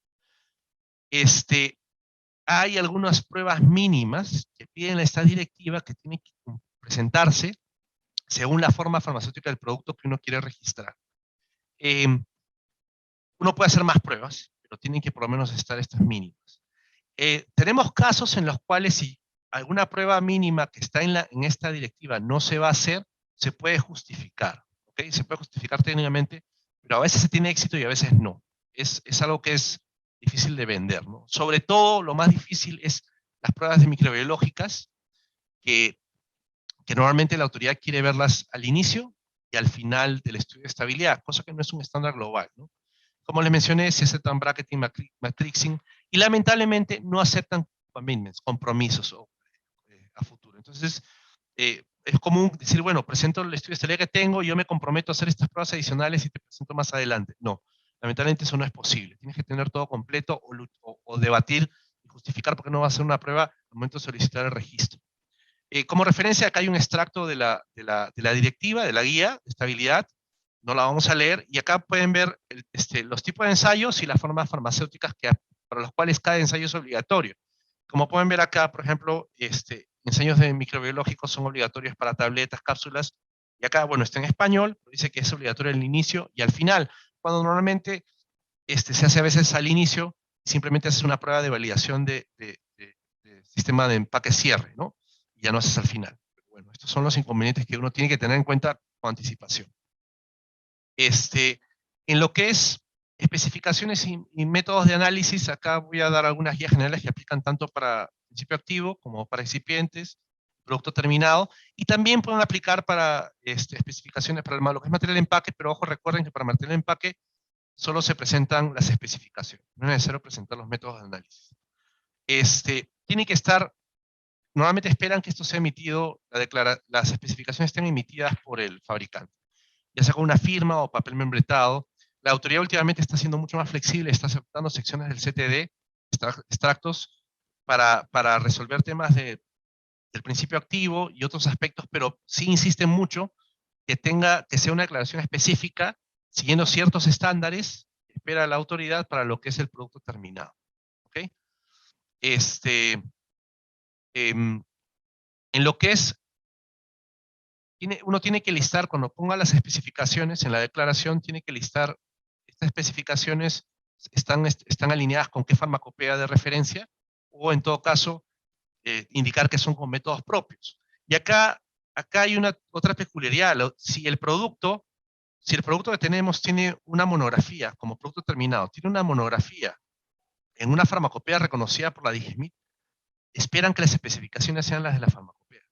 Speaker 1: Hay algunas pruebas mínimas que piden esta directiva que tienen que presentarse según la forma farmacéutica del producto que uno quiere registrar. Uno puede hacer más pruebas, pero tienen que por lo menos estar estas mínimas. Tenemos casos en los cuales si alguna prueba mínima que está en esta directiva no se va a hacer, se puede justificar, ¿ok? Se puede justificar técnicamente, pero a veces se tiene éxito y a veces no. Es algo que es difícil de vender, ¿no? Sobre todo, lo más difícil es las pruebas de microbiológicas, que normalmente la autoridad quiere verlas al inicio y al final del estudio de estabilidad, cosa que no es un estándar global, ¿no? Como les mencioné, se aceptan bracketing, matrixing, y lamentablemente no aceptan compromisos a futuro. Entonces, es común decir, bueno, presento el estudio de estabilidad que tengo, yo me comprometo a hacer estas pruebas adicionales y te presento más adelante. No, lamentablemente eso no es posible. Tienes que tener todo completo o debatir y justificar por qué no va a hacer una prueba al momento de solicitar el registro. Como referencia, acá hay un extracto de la directiva, de la guía de estabilidad. No la vamos a leer. Y acá pueden ver los tipos de ensayos y las formas farmacéuticas para los cuales cada ensayo es obligatorio. Como pueden ver acá, por ejemplo, ensayos de microbiológicos son obligatorios para tabletas, cápsulas. Y acá, bueno, está en español, dice que es obligatorio al inicio y al final, cuando normalmente se hace a veces al inicio, simplemente haces una prueba de validación de sistema de empaque-cierre, ¿no? Y ya no haces al final. Pero bueno, estos son los inconvenientes que uno tiene que tener en cuenta con anticipación. En lo que es especificaciones y métodos de análisis, acá voy a dar algunas guías generales que aplican tanto para principio activo como para excipientes, producto terminado, y también pueden aplicar para especificaciones para lo que es material de empaque, pero ojo, recuerden que para material de empaque solo se presentan las especificaciones, no es necesario presentar los métodos de análisis. Tiene que estar, normalmente esperan que esto sea emitido, las especificaciones estén emitidas por el fabricante, ya sea con una firma o papel membretado. La autoridad últimamente está siendo mucho más flexible, está aceptando secciones del CTD, extractos, para resolver temas del principio activo y otros aspectos, pero sí insisten mucho que sea una declaración específica, siguiendo ciertos estándares, espera la autoridad para lo que es el producto terminado. ¿Ok? En lo que es, uno tiene que listar, cuando ponga las especificaciones en la declaración, tiene que listar, estas especificaciones están alineadas con qué farmacopea de referencia, o en todo caso, indicar que son con métodos propios. Y acá hay otra peculiaridad. Si el producto que tenemos tiene una monografía como producto terminado, tiene una monografía en una farmacopea reconocida por la DIGESMIT, esperan que las especificaciones sean las de la farmacopea.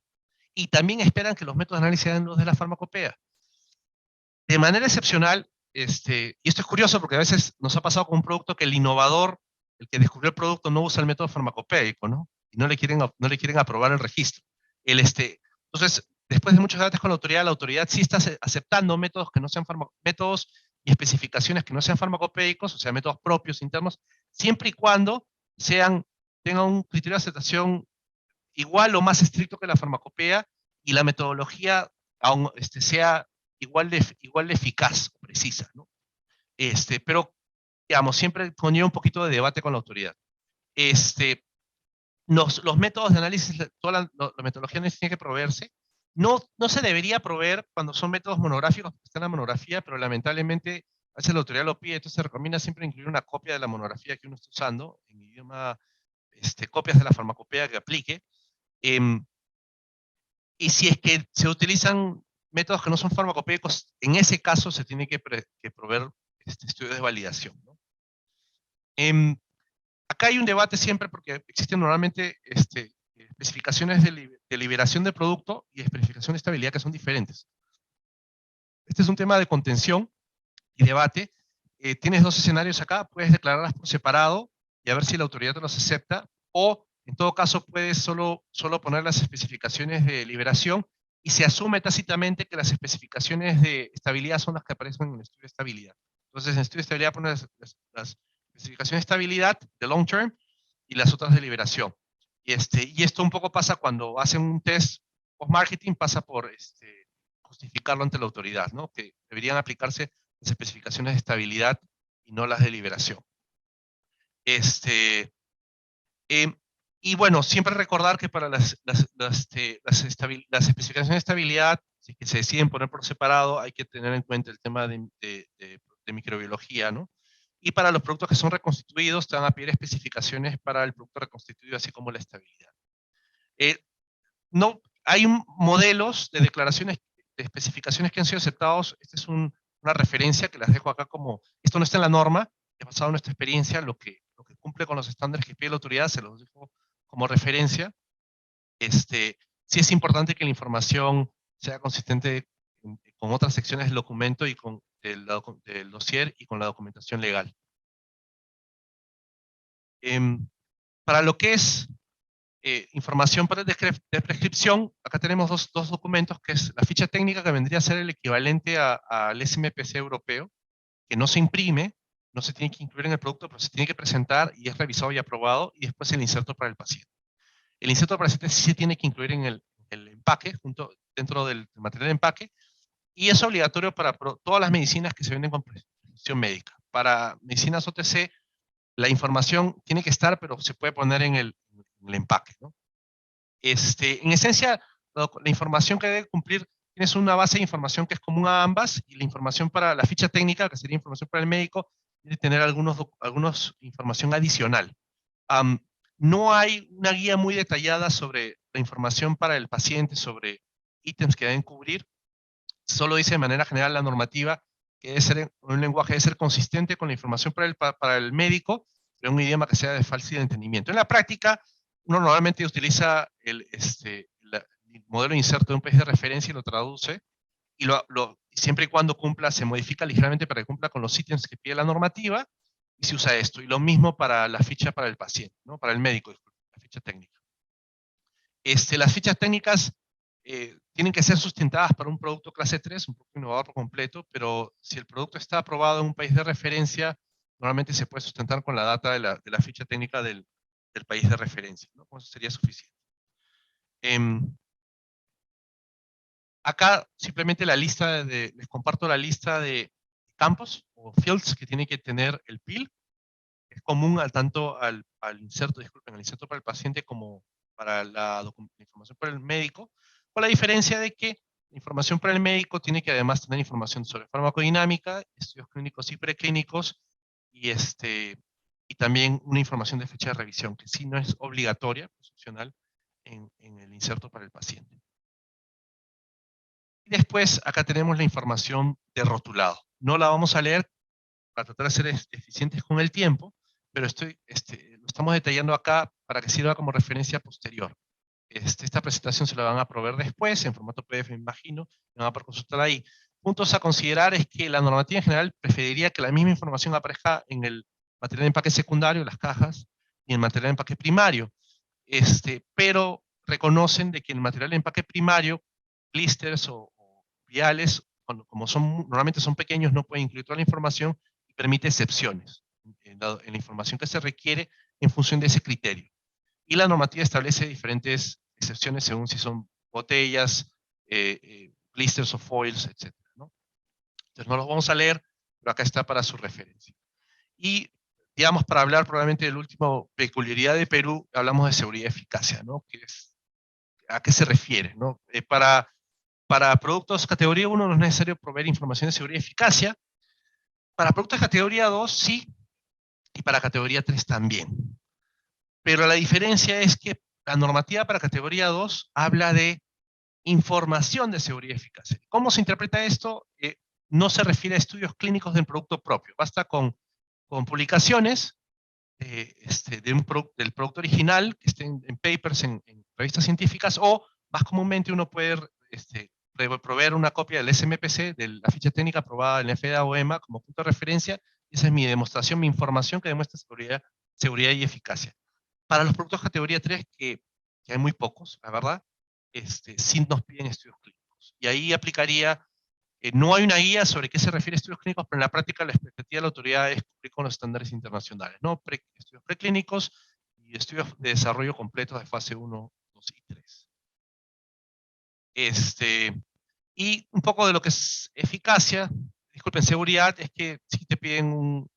Speaker 1: Y también esperan que los métodos de análisis sean los de la farmacopea. De manera excepcional, y esto es curioso porque a veces nos ha pasado con un producto que el innovador, el que descubrió el producto, no usa el método farmacopeico, ¿no? Y no le quieren aprobar el registro. Entonces, después de muchos debates con la autoridad sí está aceptando métodos que no sean métodos y especificaciones que no sean farmacopeicos, o sea, métodos propios internos, siempre y cuando tengan un criterio de aceptación igual o más estricto que la farmacopea y la metodología aún, sea igual de eficaz o precisa, ¿no? Pero, digamos, siempre ponía un poquito de debate con la autoridad. Los métodos de análisis, toda la metodología de análisis tiene que proveerse. No se debería proveer cuando son métodos monográficos, porque está en la monografía, pero lamentablemente a veces la autoridad lo pide, entonces se recomienda siempre incluir una copia de la monografía que uno está usando, en idioma, copias de la farmacopea que aplique. Y si es que se utilizan métodos que no son farmacopeicos, en ese caso se tiene que proveer estudios de validación, ¿no? Acá hay un debate siempre porque existen normalmente especificaciones de liberación de producto y especificaciones de estabilidad que son diferentes. Este es un tema de contención y debate. Tienes dos escenarios acá, puedes declararlas por separado y a ver si la autoridad te los acepta, o en todo caso puedes solo poner las especificaciones de liberación y se asume tácitamente que las especificaciones de estabilidad son las que aparecen en el estudio de estabilidad. Entonces en el estudio de estabilidad pones las especificaciones de estabilidad, de long term, y las otras de liberación. Y esto un poco pasa cuando hacen un test post-marketing, pasa por justificarlo ante la autoridad, ¿no? Que deberían aplicarse las especificaciones de estabilidad y no las de liberación. Y bueno, siempre recordar que para las especificaciones de estabilidad, si que se deciden poner por separado, hay que tener en cuenta el tema de microbiología, ¿no? Y para los productos que son reconstituidos, te van a pedir especificaciones para el producto reconstituido, así como la estabilidad. No, hay modelos de declaraciones, de especificaciones que han sido aceptados. Esta es una referencia que las dejo acá como, esto no está en la norma, es basado en nuestra experiencia, lo que cumple con los estándares que pide la autoridad, se los dejo como referencia. Sí es importante que la información sea consistente con otras secciones del documento y con del dossier y con la documentación legal. Para lo que es información de prescripción, acá tenemos dos documentos, que es la ficha técnica, que vendría a ser el equivalente al SMPC europeo, que no se imprime, no se tiene que incluir en el producto, pero se tiene que presentar y es revisado y aprobado, y después el inserto para el paciente. El inserto para el paciente sí se tiene que incluir en el empaque, dentro del material de empaque, y es obligatorio para todas las medicinas que se venden con prescripción médica. Para medicinas OTC, la información tiene que estar, pero se puede poner en el empaque, ¿no? En esencia, la información que debe cumplir, tienes una base de información que es común a ambas, y la información para la ficha técnica, que sería información para el médico, debe tener algunos información adicional. Am, no hay una guía muy detallada sobre la información para el paciente, sobre ítems que deben cubrir. Solo dice de manera general la normativa que debe ser un lenguaje, debe ser consistente con la información para el médico, pero un idioma que sea de fácil entendimiento. En la práctica, uno normalmente utiliza el modelo de inserto de un país de referencia y lo traduce, y siempre y cuando cumpla, se modifica ligeramente para que cumpla con los ítems que pide la normativa, y se usa esto. Y lo mismo para la ficha para el paciente, ¿no? Para el médico, disculpe, la ficha técnica. Las fichas técnicas tienen que ser sustentadas para un producto clase 3, un producto innovador por completo, pero si el producto está aprobado en un país de referencia, normalmente se puede sustentar con la data de la ficha técnica del país de referencia, ¿no? Con eso sería suficiente. Acá simplemente les comparto la lista de campos o fields que tiene que tener el PIL. Es común tanto al inserto, disculpen, al inserto para el paciente como para la información para el médico, con la diferencia de que la información para el médico tiene que además tener información sobre farmacodinámica, estudios clínicos y preclínicos, y también una información de fecha de revisión, que sí no es obligatoria, es opcional, en el inserto para el paciente. Y después acá tenemos la información de rotulado. No la vamos a leer para tratar de ser eficientes con el tiempo, pero lo estamos detallando acá para que sirva como referencia posterior. Esta presentación se la van a proveer después, en formato PDF, me imagino, y van a poder consultar ahí. Puntos a considerar es que la normativa en general preferiría que la misma información aparezca en el material de empaque secundario, las cajas, y en el material de empaque primario. Pero reconocen de que el material de empaque primario, blisters o viales, como normalmente son pequeños, no pueden incluir toda la información y permite excepciones en la información que se requiere en función de ese criterio. Y la normativa establece diferentes excepciones según si son botellas, blisters o foils, etc., ¿no? Entonces no los vamos a leer, pero acá está para su referencia. Y, digamos, para hablar probablemente del último peculiaridad de Perú, hablamos de seguridad y eficacia, ¿no? ¿A qué se refiere, no? Para productos categoría 1 no es necesario proveer información de seguridad y eficacia. Para productos de categoría 2 sí, y para categoría 3 también. Pero la diferencia es que la normativa para categoría 2 habla de información de seguridad y eficacia. ¿Cómo se interpreta esto? No se refiere a estudios clínicos del producto propio. Basta con publicaciones del producto original, que estén en papers, en revistas científicas, o más comúnmente uno puede proveer una copia del SMPC, de la ficha técnica aprobada en FDA o EMA como punto de referencia. Esa es mi demostración, mi información que demuestra seguridad y eficacia. Para los productos categoría 3, que hay muy pocos, la verdad, sí nos piden estudios clínicos. Y ahí aplicaría, no hay una guía sobre qué se refiere a estudios clínicos, pero en la práctica la expectativa de la autoridad es cumplir con los estándares internacionales, ¿no? Estudios preclínicos y estudios de desarrollo completos de fase 1, 2 y 3. Y un poco de lo que es eficacia, disculpen, seguridad, es que sí te piden un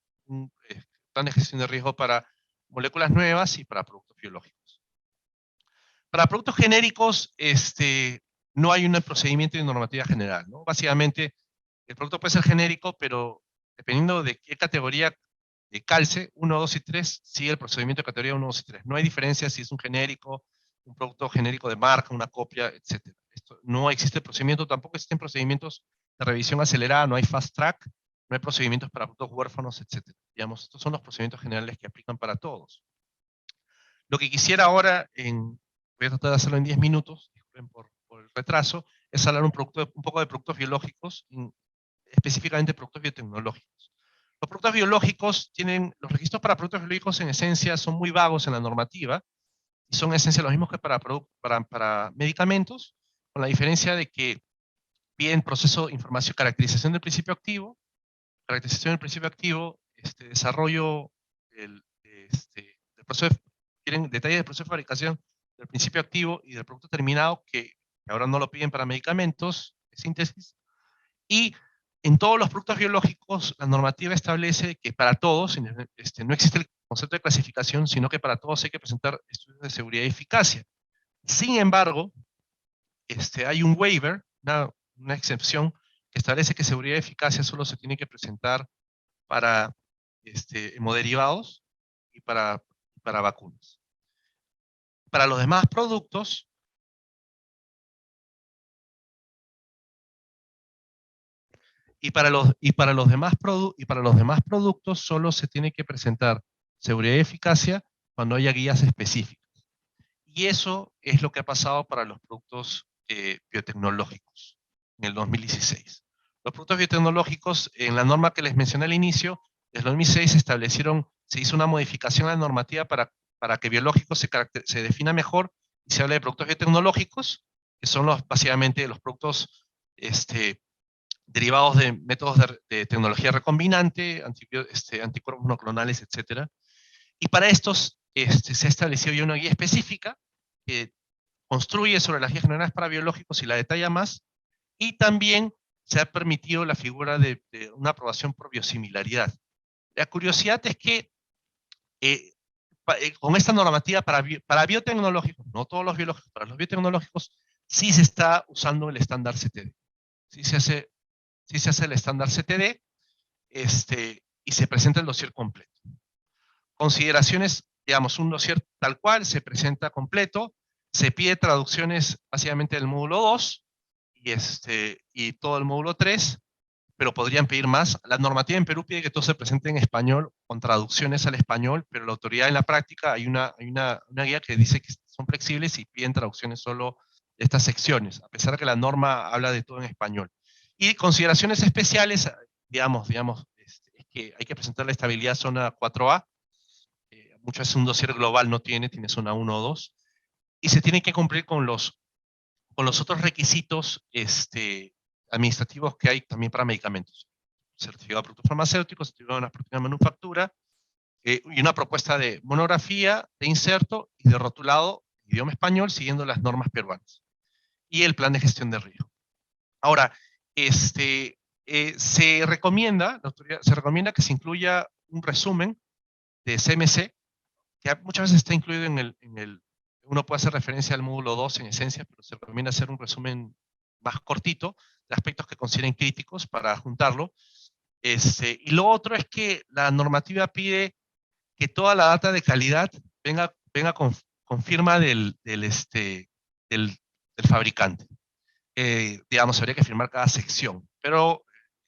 Speaker 1: plan de gestión de riesgo para moléculas nuevas y para productos biológicos. Para productos genéricos, no hay un procedimiento de normativa general, ¿no? Básicamente, el producto puede ser genérico, pero dependiendo de qué categoría de calce, 1, 2 y 3, sigue el procedimiento de categoría 1, 2 y 3. No hay diferencia si es un genérico, un producto genérico de marca, una copia, etc. No existe procedimiento, tampoco existen procedimientos de revisión acelerada, no hay fast track, no hay procedimientos para productos huérfanos, etc. Digamos, estos son los procedimientos generales que aplican para todos. Lo que quisiera ahora, voy a tratar de hacerlo en 10 minutos, disculpen por el retraso, es hablar un poco de productos biológicos, específicamente productos biotecnológicos. Los productos biológicos los registros para productos biológicos en esencia son muy vagos en la normativa, y son en esencia los mismos que para medicamentos, con la diferencia de que piden proceso, información, caracterización del principio activo. Caracterización del principio activo desarrollo del proceso, quieren detalles del proceso de fabricación del principio activo y del producto terminado, que ahora no lo piden para medicamentos de síntesis. Y en todos los productos biológicos, la normativa establece que para todos, no existe el concepto de clasificación, sino que para todos hay que presentar estudios de seguridad y eficacia. Sin embargo, hay un waiver, una excepción, que establece que seguridad y eficacia solo se tiene que presentar para hemoderivados y para vacunas. Para los demás productos, para los demás productos solo se tiene que presentar seguridad y eficacia cuando haya guías específicas. Y eso es lo que ha pasado para los productos biotecnológicos en el 2016. Los productos biotecnológicos, en la norma que les mencioné al inicio, desde el 2006 se hizo una modificación a la normativa para que biológicos se defina mejor y se habla de productos biotecnológicos, que son básicamente los productos derivados de métodos de tecnología recombinante, anticuerpos monoclonales, etc. Y para estos se ha establecido ya una guía específica que construye sobre las guías generales para biológicos y la detalla más, y también se ha permitido la figura de una aprobación por biosimilaridad. La curiosidad es que con esta normativa para biotecnológicos, no todos los biológicos, para los biotecnológicos, sí se está usando el estándar CTD. Sí se hace el estándar CTD y se presenta el dossier completo. Consideraciones, digamos, un dossier tal cual se presenta completo, se pide traducciones básicamente del módulo 2 y todo el módulo 3, pero podrían pedir más. La normativa en Perú pide que todo se presente en español, con traducciones al español, pero la autoridad en la práctica hay una guía que dice que son flexibles y piden traducciones solo de estas secciones, a pesar de que la norma habla de todo en español. Y consideraciones especiales, digamos, es que hay que presentar la estabilidad zona 4A, muchas veces un dossier global no tiene zona 1 o 2, y se tiene que cumplir con los otros requisitos administrativos que hay también para medicamentos. Certificado de productos farmacéuticos, certificado de una proteína de manufactura, y una propuesta de monografía, de inserto y de rotulado en idioma español siguiendo las normas peruanas. Y el plan de gestión de riesgo. Ahora, se recomienda que se incluya un resumen de CMC, que muchas veces está incluido uno puede hacer referencia al módulo 2 en esencia, pero se recomienda hacer un resumen más cortito de aspectos que consideren críticos para juntarlo. Y lo otro es que la normativa pide que toda la data de calidad venga con firma del fabricante. Digamos, habría que firmar cada sección, pero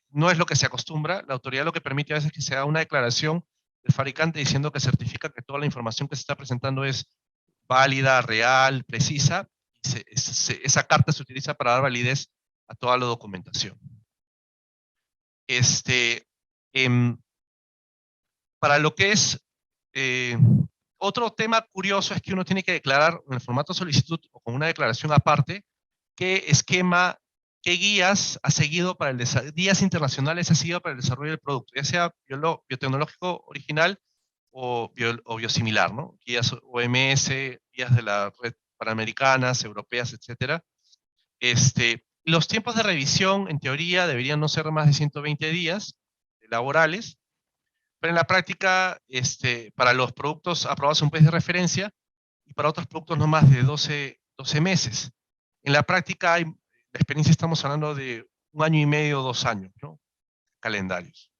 Speaker 1: no es lo que se acostumbra. La autoridad lo que permite a veces es que se haga una declaración del fabricante diciendo que certifica que toda la información que se está presentando es válida, real, precisa, y esa carta se utiliza para dar validez a toda la documentación. Para lo que es otro tema curioso es que uno tiene que declarar en el formato solicitud o con una declaración aparte qué esquema, qué guías ha seguido para guías internacionales ha seguido para el desarrollo del producto, ya sea biotecnológico original o biosimilar, ¿no? Guías OMS, guías de la red panamericanas, europeas, etc. Los tiempos de revisión, en teoría, deberían no ser más de 120 días laborales, pero en la práctica, para los productos aprobados en un país de referencia y para otros productos no más de 12 meses. En la práctica, la experiencia estamos hablando de 1 año y medio, 2 años, ¿no? Calendarios.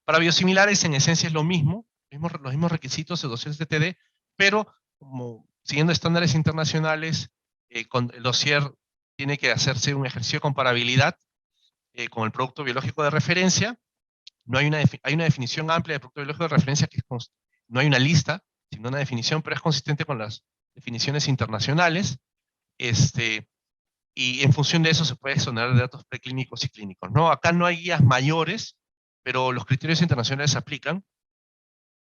Speaker 1: Para biosimilares, en esencia es lo mismo, los mismos requisitos de dossier CTD, pero como siguiendo estándares internacionales, con el dossier tiene que hacerse un ejercicio de comparabilidad con el producto biológico de referencia. No hay una definición amplia de producto biológico de referencia, no hay una lista, sino una definición, pero es consistente con las definiciones internacionales. Y en función de eso se puede exonerar de datos preclínicos y clínicos, ¿no? Acá no hay guías mayores, pero los criterios internacionales se aplican.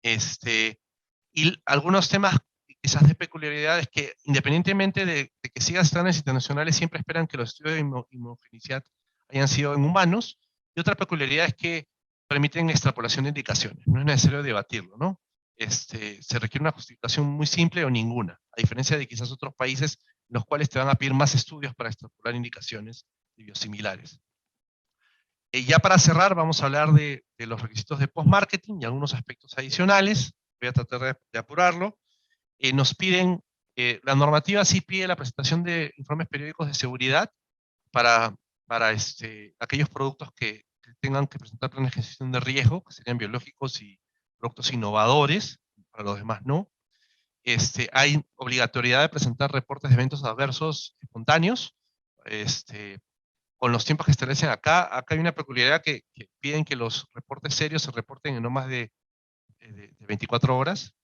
Speaker 1: Y algunos temas quizás de peculiaridad es que independientemente de que sigan estándares internacionales, siempre esperan que los estudios de inmunogenicidad hayan sido en humanos. Y otra peculiaridad es que permiten extrapolación de indicaciones. No es necesario debatirlo, ¿no? Se requiere una justificación muy simple o ninguna, a diferencia de quizás otros países en los cuales te van a pedir más estudios para extrapolar indicaciones de biosimilares. Ya para cerrar, vamos a hablar de los requisitos de post-marketing y algunos aspectos adicionales. Voy a tratar de apurarlo. Nos piden, la normativa sí pide la presentación de informes periódicos de seguridad para aquellos productos que tengan que presentar planes de gestión de riesgo, que serían biológicos y productos innovadores, para los demás no. Hay obligatoriedad de presentar reportes de eventos adversos espontáneos, con los tiempos que establecen acá. Acá hay una peculiaridad que piden que los reportes serios se reporten en no más de 24 horas.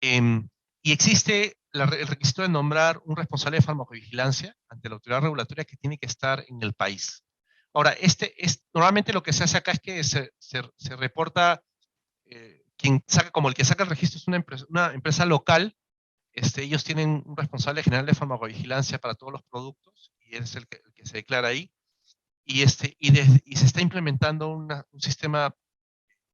Speaker 1: Y existe el requisito de nombrar un responsable de farmacovigilancia ante la autoridad regulatoria que tiene que estar en el país. Ahora, normalmente lo que se hace acá es que se reporta, como el que saca el registro es una empresa local. Ellos tienen un responsable general de farmacovigilancia para todos los productos, y es el que se declara ahí. Y se está implementando un sistema,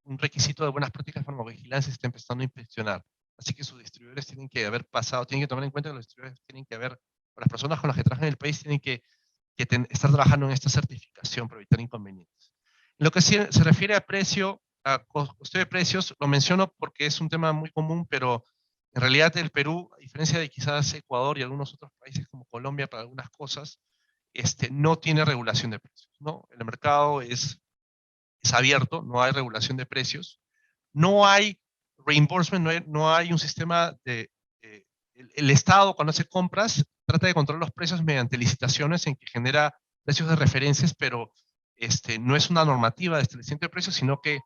Speaker 1: un requisito de buenas prácticas de farmacovigilancia, y se está empezando a inspeccionar. Así que sus distribuidores tienen que tienen que tomar en cuenta que los distribuidores tienen que o las personas con las que trabajan en el país tienen que estar trabajando en esta certificación para evitar inconvenientes. En lo que se refiere a precio, a costo de precios, lo menciono porque es un tema muy común, pero en realidad el Perú, a diferencia de quizás Ecuador y algunos otros países como Colombia para algunas cosas, no tiene regulación de precios, ¿no? El mercado es abierto, no hay regulación de precios, no hay reimbursement, no hay un sistema el Estado, cuando hace compras, trata de controlar los precios mediante licitaciones en que genera precios de referencias, pero no es una normativa de establecimiento de precios, sino que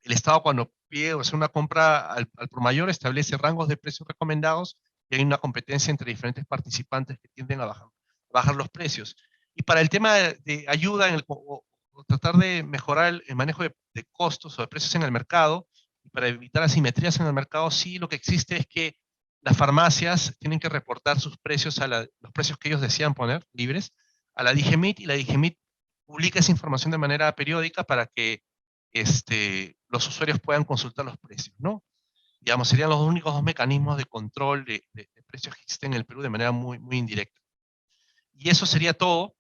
Speaker 1: el Estado, cuando pide o hace una compra al por mayor, establece rangos de precios recomendados y hay una competencia entre diferentes participantes que tienden a bajar los precios. Y para el tema de ayuda o tratar de mejorar el manejo de costos o de precios en el mercado, y para evitar asimetrías en el mercado, sí lo que existe es que las farmacias tienen que reportar sus precios, los precios que ellos desean poner libres, a la DIGEMIT, y la DIGEMIT publica esa información de manera periódica para que los usuarios puedan consultar los precios, ¿no? Digamos, serían los únicos dos mecanismos de control de precios que existen en el Perú de manera muy, muy indirecta. Y eso sería todo.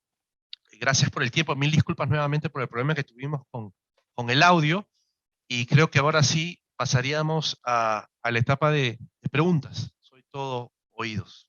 Speaker 1: Gracias por el tiempo. Mil disculpas nuevamente por el problema que tuvimos con el audio. Y creo que ahora sí pasaríamos a la etapa de preguntas. Soy todo oídos.